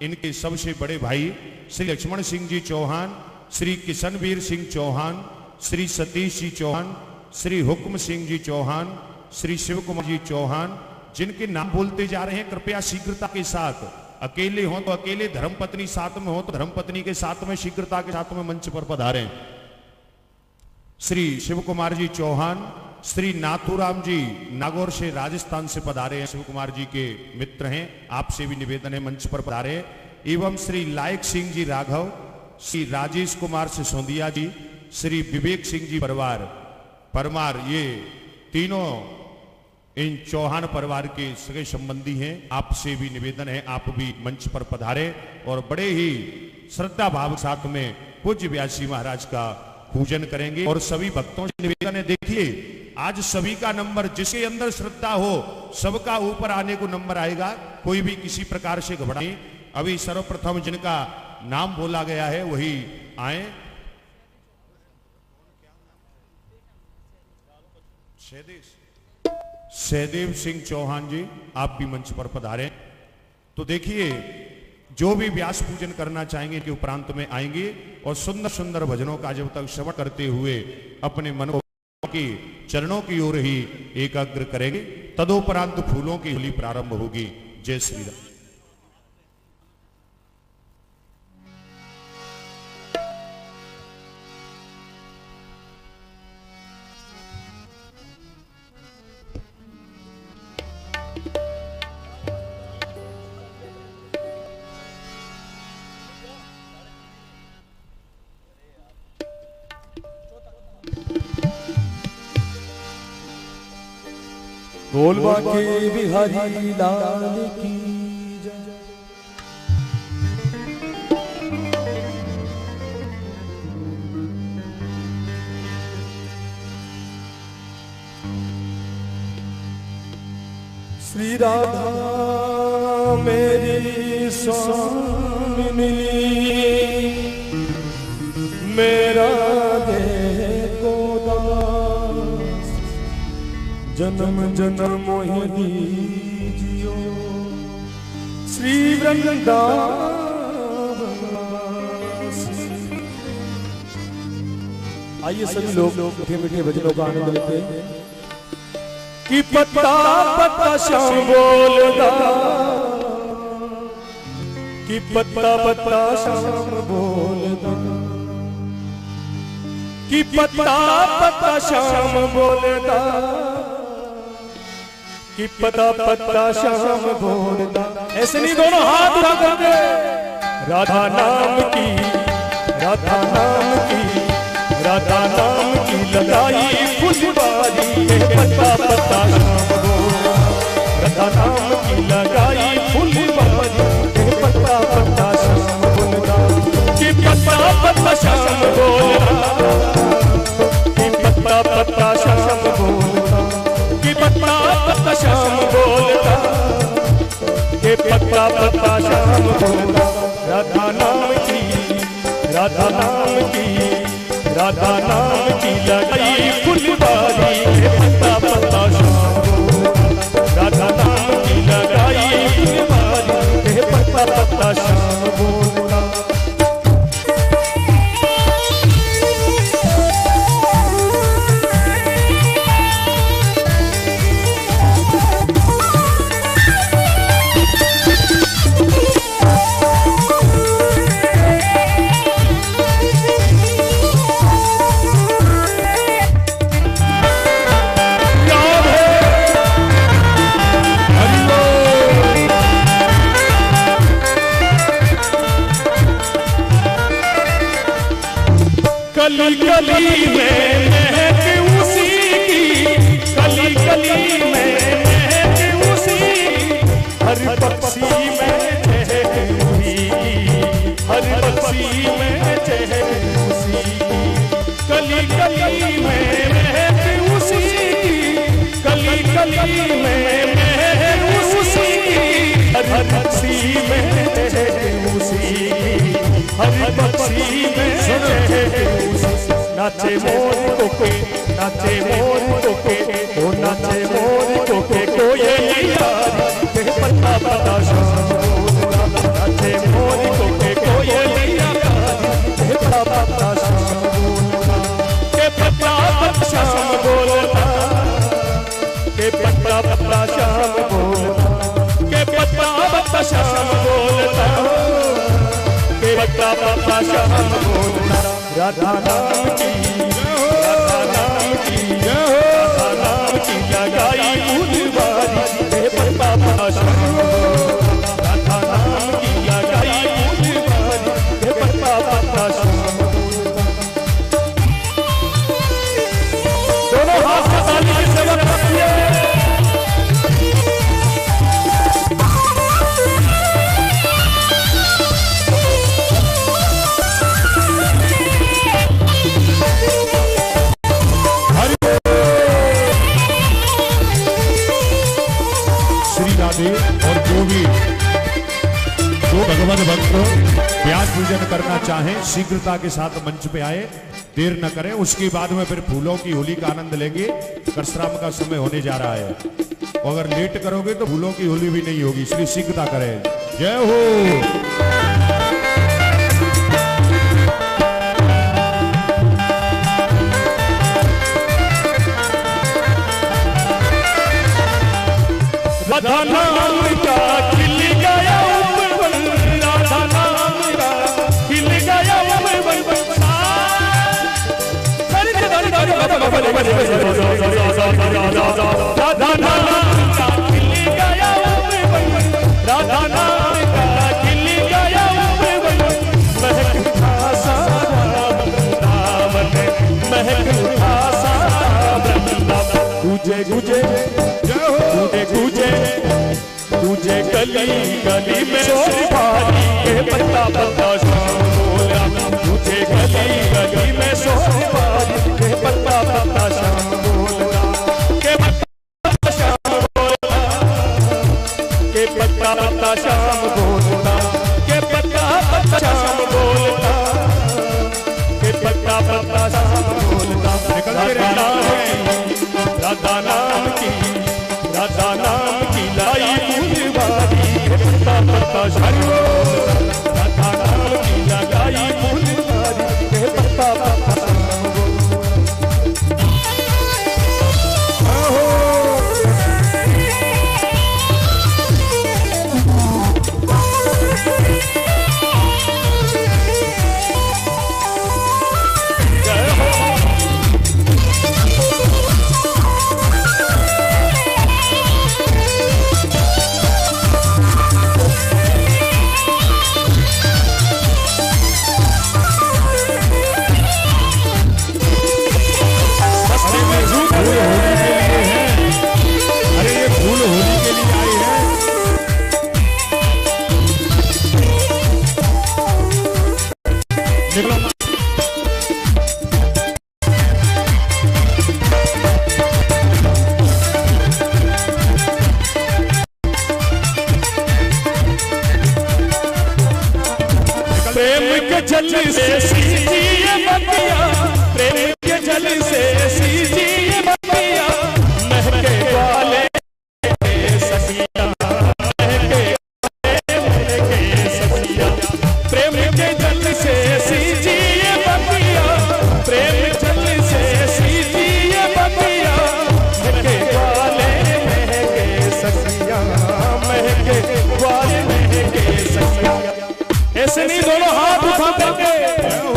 इनके सबसे बड़े भाई श्री लक्ष्मण सिंह जी चौहान, श्री किशनवीर सिंह चौहान, श्री सतीश जी चौहान, श्री हुक्म सिंह जी चौहान, श्री शिव कुमार जी चौहान, जिनके नाम बोलते जा रहे हैं कृपया शीघ्रता के साथ, अकेले हो तो अकेले, धर्मपत्नी साथ में हो तो धर्मपत्नी के साथ में शीघ्रता के साथ में मंच पर पधारें। श्री शिव कुमार जी चौहान, श्री नाथूराम जी नागौर से राजस्थान से पधारे हैं, शिव कुमार जी के मित्र हैं, आपसे भी निवेदन है मंच पर पधारे। एवं श्री लायक सिंह जी राघव, श्री राजेश कुमार सिसोदिया जी, श्री विवेक सिंह जी परमार, ये तीनों इन चौहान परिवार के सगे संबंधी हैं। आपसे भी निवेदन है आप भी मंच पर पधारे और बड़े ही श्रद्धा भाव साथ में पूज्य व्यासी महाराज का पूजन करेंगे। और सभी भक्तों से निवेदन है, देखिए आज सभी का नंबर, जिसके अंदर श्रद्धा हो सबका ऊपर आने को नंबर आएगा, कोई भी किसी प्रकार से घबराए। अभी सर्वप्रथम जिनका नाम बोला गया है वही आए। सहदेव सिंह चौहान जी, आप भी मंच पर पधारें। तो देखिए जो भी व्यास पूजन करना चाहेंगे के उपरांत में आएंगे और सुंदर सुंदर भजनों का जब तक श्रवण करते हुए अपने मन के चरणों की ओर ही एकाग्र करेंगे, तदोपरांत फूलों की होली प्रारंभ होगी। जय श्री राम। बोल बाके बिहारी लाल की जय। श्री राधा मेरी स्वामिनी, मेरा देखो दास, जन्म जन्म मोहिनी जियो श्री वृंदावन। आइए सभी लोग मीठे मीठे भजनों का आनंद लेते हैं। कि पत्ता पत्ता श्याम बोलदा, कि पत्ता पत्ता श्याम बोलदा, कि पत्ता पत्ता श्याम बोलदा, कि पत्ता पत्ता श्याम बोलदा। ऐसे नहीं, दोनों हाथ उठा करके राधा नाम की, राधा नाम की, राधा नाम की लगाई फुलवारी, पत्ता पत्ता श्याम बोलदा, राधा नाम की लगाई फुलवारी, पत्ता पत्ता श्याम बोलदा, कि पत्ता पत्ता श्याम बोलदा, कि पत्ता पत्ता श्याम बोलदा, कि पत्ता पत्ता श्याम बोलदा, कि पत्ता पत्ता श्याम बोलदा। राधा नाम की, राधा नाम की, राधा नाम की लगाई फुलवारी, पत्ता पत्ता श्याम बोलदा, राधा नाम की लगाई फुलवारी, पत्ता पत्ता श्याम बोलदा। कली कली में महक उसी की, कली कली में महक उसी की, हर पक्षी में चहक उसी की, हर पक्षी में चहक उसी की, कली कली में महक उसी की, कली कली में महक उसी की, हर पक्षी में चहक उसी की, हर पक्षी में चहक। नाचे मोर कोके, नाचे मोर कोके, ओ नाचे मोर कोके, कोयलिया रे पत्ता पत्ता श्याम बोलदा, नाचे मोर कोके, कोयलिया रे पत्ता पत्ता श्याम बोलता, के पत्ता पत्ता श्याम बोलता। राधा नाम की, राधा नाम की, राधा नाम की लगाई फुलवारी, के पत्ता पत्ता श्याम बोलता। राधा नाम की लगाई फुलवारी, के पत्ता पत्ता श्याम बोलता। दोनों हाथ का ताली की सेवा करती है। और जो भगवान भक्त व्यास पूजन करना चाहें शीघ्रता के साथ मंच पे आए, देर न करें। उसके बाद में फिर फूलों की होली का आनंद लेंगे। परशुराम का समय होने जा रहा है, अगर लेट करोगे तो फूलों की होली भी नहीं होगी, इसलिए शीघ्रता करें। जय हो। राधा नाम का खिल गया उमल, राधा नाम का खिल गया उमल। राधा नाम का खिल गया उमल, राधा नाम का खिल गया उमल। महक उठा सारा वृंदावन, महक उठा सारा वृंदावन। गुजे गुजे गुजे गुजे तुझे गली गली में सोपारी, के पत्ता पत्ता श्याम बोला। तुझे गली गली में सोपारी, के पत्ता पत्ता श्याम बोला। के पत्ता श्याम बोला, के पत्ता पत्ता श्याम बोला। के पत्ता पत्ता श्याम बोलता, के पत्ता पत्ता श्याम बोलता। राधा नाम की, राधा नाम की लाई फुलवारी, के पत्ता पत्ता श्याम बोलता। राधा नाम की लगाई फुलवारी, के पत्ता पत्ता श्याम बोलता। प्रेम के जल से सींचिए बतिया, प्रेम के जल से सींचिए बतिया। महके वाले सखिया, महके वाले सखिया। प्रेम के जल से सींचिए बतिया, प्रेम जल से सींचिए बतिया। महके वाले महके सखिया, महके वाले महके सखिया। ऐसे नहीं, दोनों हाथ उठा करके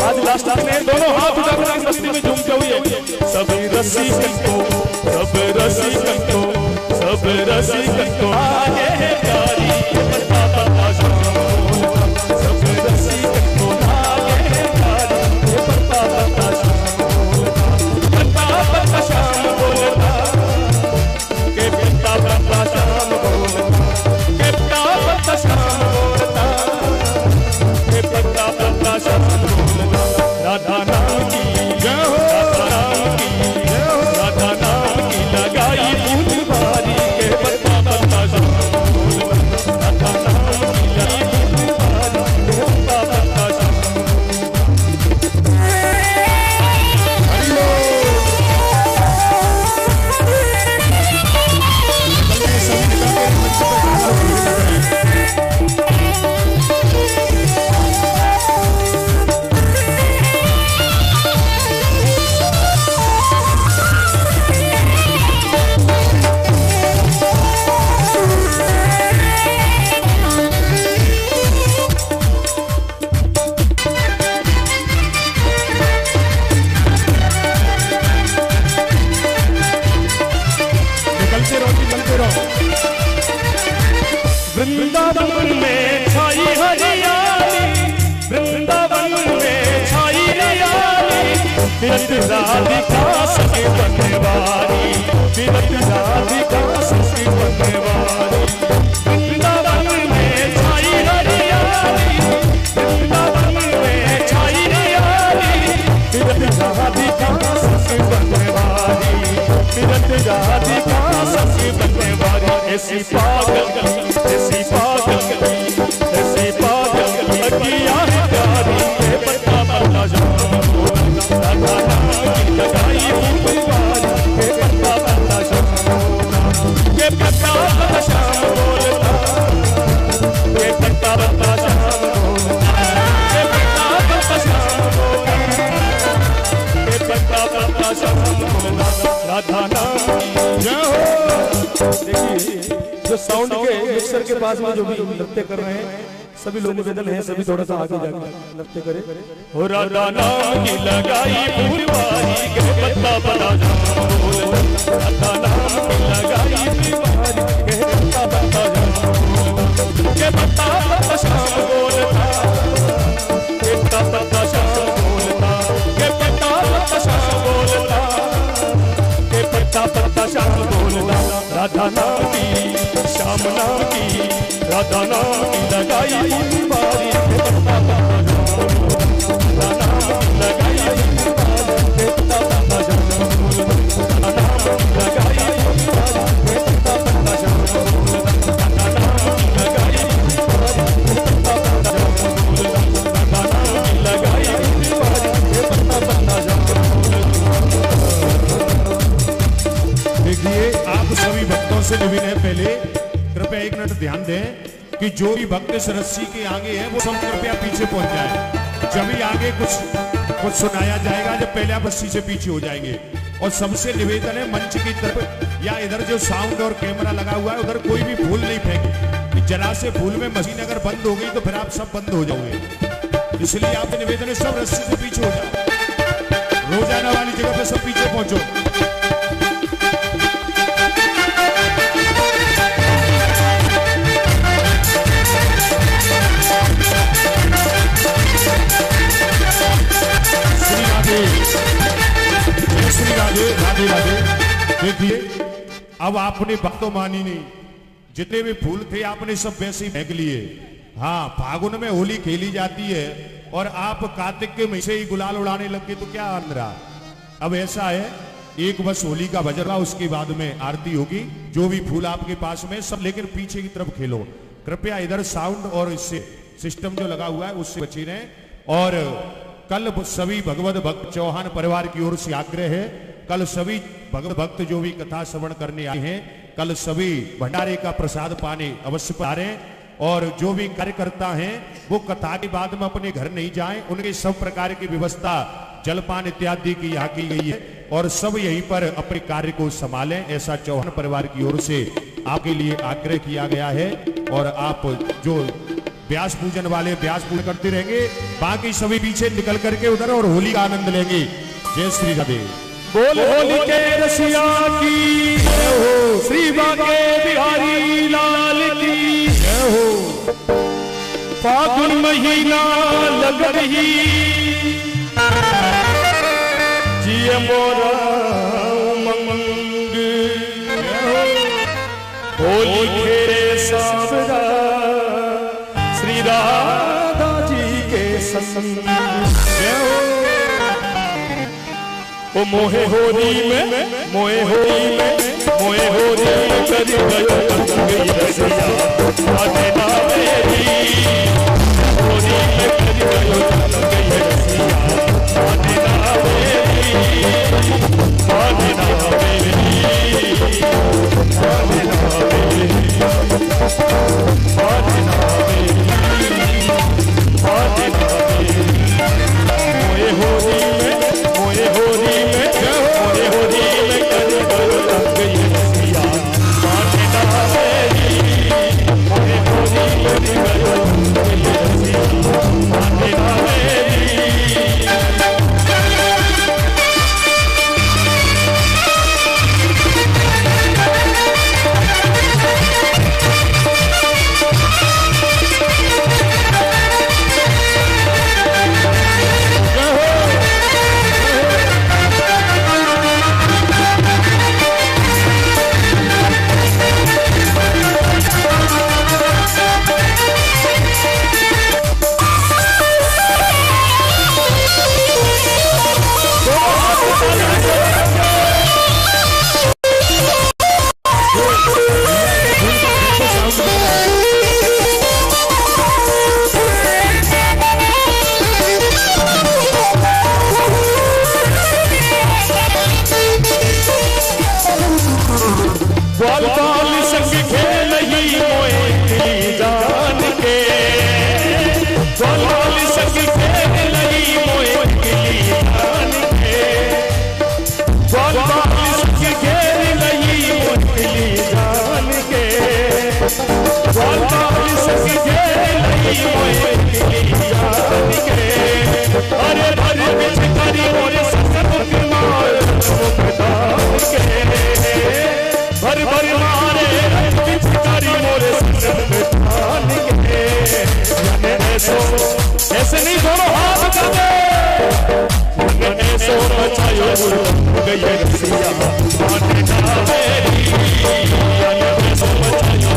आज लास्ट में दोनों हाथ उठा करके मस्ती में झूम के हुए। सब रसिकन को, सब रसिकन को, सब रसिकन को आगे है प्यारी, के पत्ता पत्ता श्याम बोलता। सब रसिकन को आगे है प्यारी, के पत्ता पत्ता श्याम बोलता। पत्ता पत्ता श्याम बोलता, के पत्ता पत्ता श्याम बोलता। के पत्ता पत्ता श्याम बोलता, पत्ता पत्ता श्याम बोलता। राधा नाम की, राधा नाम की, राधा नाम की लगाई फुलवारी, के पत्ता पत्ता श्याम बोलता। राधा नाम विरत राधिका सखी बनने वाली, विरत राधिका सखी बनने वाली। वृंदावन में छाई हरियाली, वृंदावन में छाई हरियाली, विरत राधिका सखी बनने वाली, विरत राधिका सखी बनने वाली। ऐसी पागल, ऐसी पागल, ऐसी पागल लगिया है प्यारी, ये पत्ता पत्ता जाम राधा नाम की लगाई फुलवारी, ये पत्ता पत्ता जाम, ये पत्ता पत्ता शाम बोलता, ये पत्ता पत्ता शाम बोलता, ये पत्ता पत्ता शाम बोलता, ये पत्ता पत्ता शाम बोलता। राधा नाम जय हो। देखिए जो साउंड के मिक्सर के पास में जो भी नृत्य कर रहे हैं सभी लोग निवेदन है, सभी थोड़ा सा आगे जाकर नृत्य करें। हो राधा नाम की लगाई फुलवारी, के पत्ता पत्ता जाम बोलता, राधा नाम की लगाई फुलवारी, के पत्ता पत्ता जाम बोलता, के पत्ता पत्ता शाम बोलता, के पत्ता पत्ता शाम बोलता, के पत्ता पत्ता शाम बोलता, के पत्ता पत्ता शाम बोलता। राधा नाम की श्याम नाम की, राधा नाम की लगाई फुलवारी, के पत्ता पत्ता जाम, राधा नाम की लगाई फुलवारी, के पत्ता पत्ता जाम, राधा नाम की लगाई फुलवारी, के पत्ता पत्ता जाम, राधा नाम की लगाई फुलवारी, के पत्ता पत्ता जाम, राधा नाम की लगाई फुलवारी, के पत्ता पत्ता जाम। देखिए आप सभी भक्तों से निवेदन है, पहले कृपया एक मिनट ध्यान दें कि जो भी भक्त इस रस्सी के आगे है वो सब कृपया पीछे पहुंच जाए। जब भी आगे कुछ सुनाया जाएगा, जब पहले आप रस्सी से पीछे हो जाएंगे। और सबसे निवेदन है मंच की तरफ या इधर जो साउंड और कैमरा लगा हुआ है उधर कोई भी फूल नहीं फेंके। जरा से फूल में मशीन अगर बंद हो गई तो फिर आप सब बंद हो जाओगे, इसलिए आपसे निवेदन है सब रस्सी से पीछे हो जाओ, रोजाना वाली जगह पे सब पीछे पहुंचो। श्री राधे राधे राधे। देखिए अब आपने बात तो मानी नहीं, जितने भी फूल थे आपने सब वैसे ही फेंक लिए। हाँ, फागुन में होली खेली जाती है और आप कार्तिक के महीने ही गुलाल उड़ाने लग गए तो क्या अंदरा। अब ऐसा है, एक बस होली का भजन रहा, उसके बाद में आरती होगी। जो भी फूल आपके पास में सब लेकर पीछे की तरफ खेलो। कृपया इधर साउंड और इससे सिस्टम जो लगा हुआ है उससे बची रहें। और कल सभी भगवत भक्त चौहान परिवार की ओर से आग्रह है, कल सभी भगवत भक्त जो भी कथा श्रवण करने आए हैं, कल सभी भंडारे का प्रसाद पाने अवश्य पधारें। और जो भी कार्यकर्ता हैं वो कथा के बाद में अपने घर नहीं जाएं, उनके सब प्रकार की व्यवस्था जलपान इत्यादि की यहाँ की गई है और सब यहीं पर अपने कार्य को संभालें, ऐसा चौहान परिवार की ओर से आपके लिए आग्रह किया गया है। और आप जो व्यास पूजन वाले व्यास पूजन करते रहेंगे, बाकी सभी पीछे निकल करके उधर और होली का आनंद लेंगे। जय श्री राधे। बोल होली के रसिया की जय हो, श्री बांके बिहारी लाल की जय हो। फागुन महीना लगन ही जिए मोरा उमंग, होली खेले सावरा श्री राधा जी के संग जय हो। ओ मोहे होली में, मोहे होली में, मोहे होली कर गयो गई रसिया राधे ना मेरी, होली में कर गयो गई रसिया राधे ना मेरी, राधे ना मेरी, राधे ना मेरी, राधे ना मेरी, राधे ना मेरी। मोहे होली में, मोहे होली में, मोहे होली में कर गयो गई रसिया राधे ना मेरी, मोहे होली मोए याद के अरे भर पिचकारी मोरे ससुर के मार मुकदार के भर भर मारे पिचकारी मोरे ससुर के ऐसे नहीं दोनों हाथ कर दे ऐसो बचायो गई रसिया माने ना मेरी ऐसो बचायो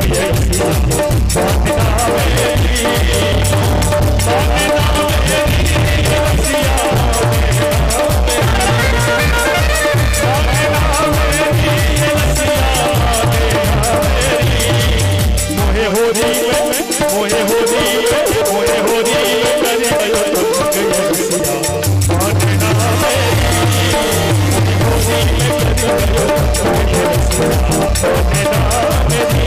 गई रसिया माने ना मेरी माने ना मेरी रसिया माने ना मेरी रसिया मोहे हो री मोहे हो री मोहे हो री करे गयो गई रसिया माने ना मेरी हो री करे गयो गई रसिया माने ना मेरी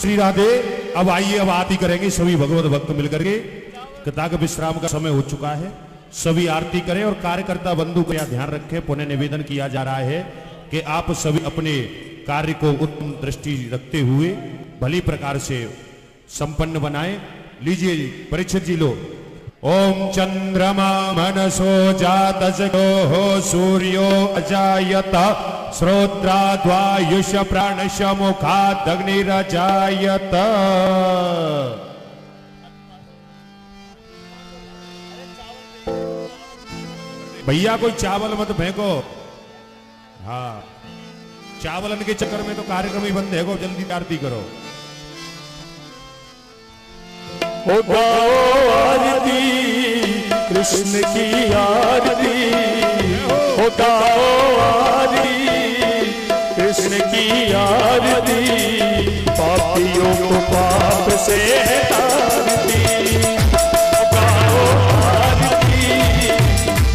श्री राधे। अब आइए, अब आरती करेंगे सभी भगवत भक्त मिलकर के। कथाक विश्राम का समय हो चुका है, सभी आरती करें और कार्यकर्ता बंधु का ध्यान रखें। पुनः निवेदन किया जा रहा है कि आप सभी अपने कार्य को उत्तम दृष्टि रखते हुए भली प्रकार से संपन्न बनाएं। लीजिए परीक्षित जी लो। ओम चंद्रमा मनसो जातजगो हो सूर्यो अजायत श्रोत्राद्वायुष प्राणश मुखादग्निरजायत। भैया कोई चावल मत फेंको। हाँ, चावलन के चक्कर में तो कार्यक्रम ही बंद है। को जल्दी आरती करो। हो गाओ आरती कृष्ण की आरती, हो गाओ आरती कृष्ण की आरती, पापियों को पाप से तारती। हो गाओ आरती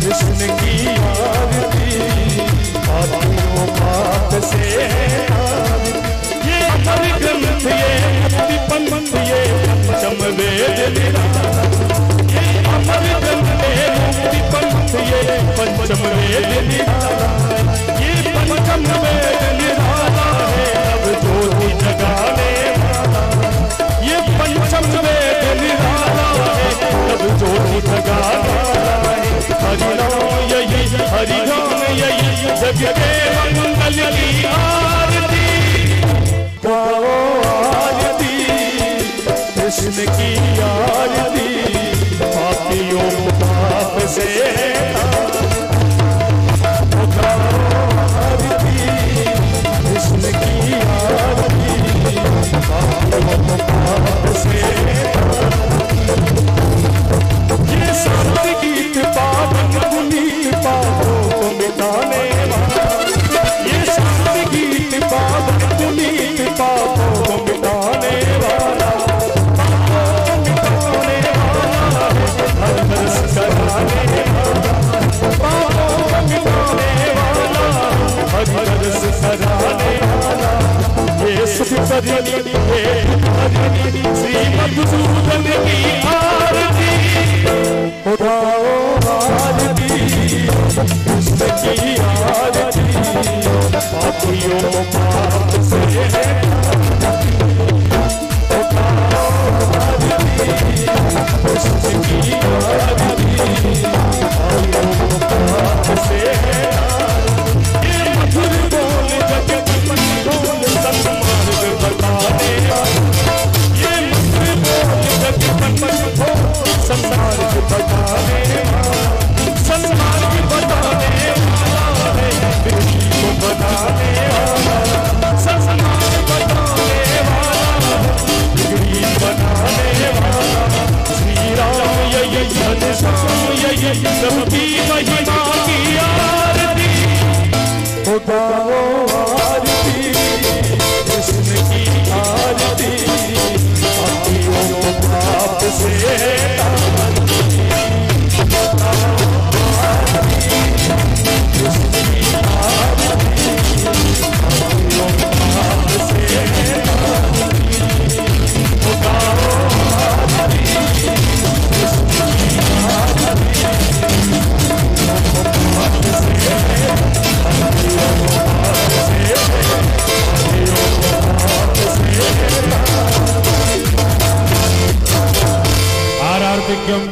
कृष्ण की आरती, पापियों को पाप से तारती। ये अमर ग्रंथ ये मुक्ति पंथ ये पंचम वेद निराला, ये अमर ग्रंथ ये मुक्ति पंथ ये पंचम वेद निराला, ये पंचम वेद निराला है अब ज्योति जगाने वाला। ये पंचम वेद निराला है अब ज्योति जगाने वाला है। हरि नाम यही हरि नाम यही जग के मंगल की आरती। गाओ आरती कृष्ण की आरती, पापियों को पाप से गाओ आरती कृष्ण की आरती, पापियों को पाप से। ये संत गीत पावन पुनीत पापों को मिटाने वाला, ये संत गीत पावन पुनीत पापों को मिटाने वाला, कराने वाला, पापों को मिटाने वाला, हरिरस कराने वाला। ये सुख करनी ये करनी श्री मधुसूदन की आरती। हो गाओ आरती कृष्ण की आरती, पापियों को पाप से। हो गाओ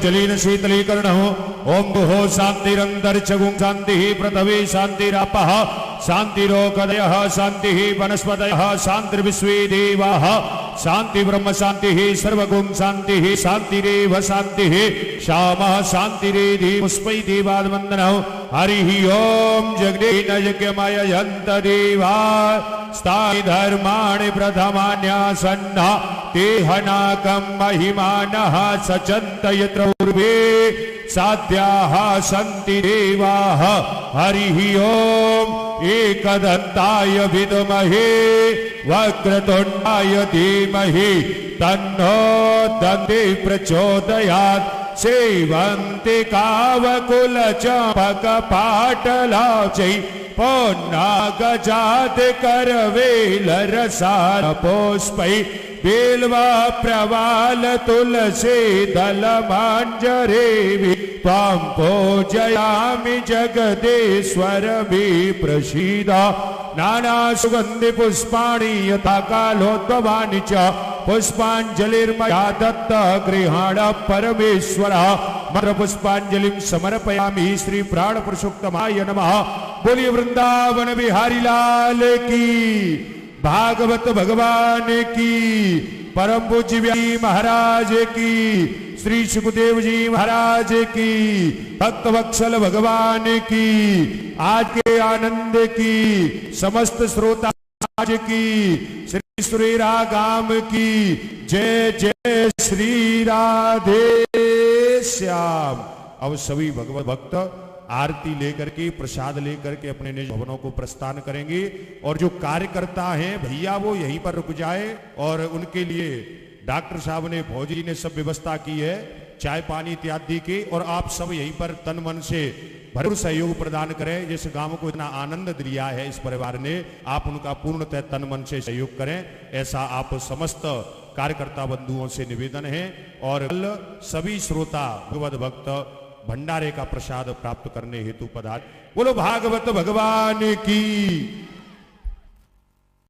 जलीन शीतलीकरण ओम गुहो शांतिरंतरिक्षगुं शांति पृथ्वी शांतिरापः शांतिरोकदयः शांति वनस्पतयः शांतिर्विश्वे देवाः शांति ब्रह्म शांति सर्वगुं शांति शांतिरेव शांति श्यामः शांतिरेधि पुष्पै देवादवन्दनः हरिः ओम जगदेन यज्ञमय यन्त देवा स्थायि धर्माणि प्रथमान्यासन्ना तेहनाकं महिमानः सचन्त यत्र पूर्वे साध्याः सन्ति देवाः हरिः ओम एकदन्ताय विद्महे वक्रतुण्डाय धीमहि तन्नो दन्ति प्रचोदयात् सेवन्ति कावकुलचम्पकपाटलाचै पौन्नागजात करवेलरसारपुष्पै बेल्वा प्रवाल तुलसी दलमाञ्जरेवि त्वां पूजयामि जगदीश्वर विप्रसीद नाना सुगन्धि पुष्पाणि यथा कालोद्भवानि च पुष्पाञ्जलिर्मया दत्त गृहाण परमेश्वर मंत्र पुष्पांजलिं समर्पयामि श्री प्राण पुरुषोत्तमाय नमः। बोलिए वृंदावन बिहारी लाल की, भागवत भगवान की, परम पूज्य व्यासी महाराज की, श्री सुखदेव जी महाराज की, भक्त वत्सल भगवान की, आज के आनंद की, समस्त श्रोता की, श्री सुरेरा गाम की जय जय श्री राधे श्याम। अब सभी भगवत भक्त आरती लेकर के प्रसाद लेकर के अपने निज भवनों को प्रस्थान करेंगे और जो कार्यकर्ता हैं भैया वो यहीं पर रुक जाए और उनके लिए डॉक्टर साहब ने भौजी ने सब व्यवस्था की है चाय पानी इत्यादि की और आप सब यहीं पर तन मन से भरपूर सहयोग प्रदान करें। जिस गांव को इतना आनंद दिया है इस परिवार ने, आप उनका पूर्णतः तन मन से सहयोग करें, ऐसा आप समस्त कार्यकर्ता बंधुओं से निवेदन है। और सभी श्रोता भगवत भक्त भंडारे का प्रसाद प्राप्त करने हेतु पधार। बोलो भागवत भगवान की।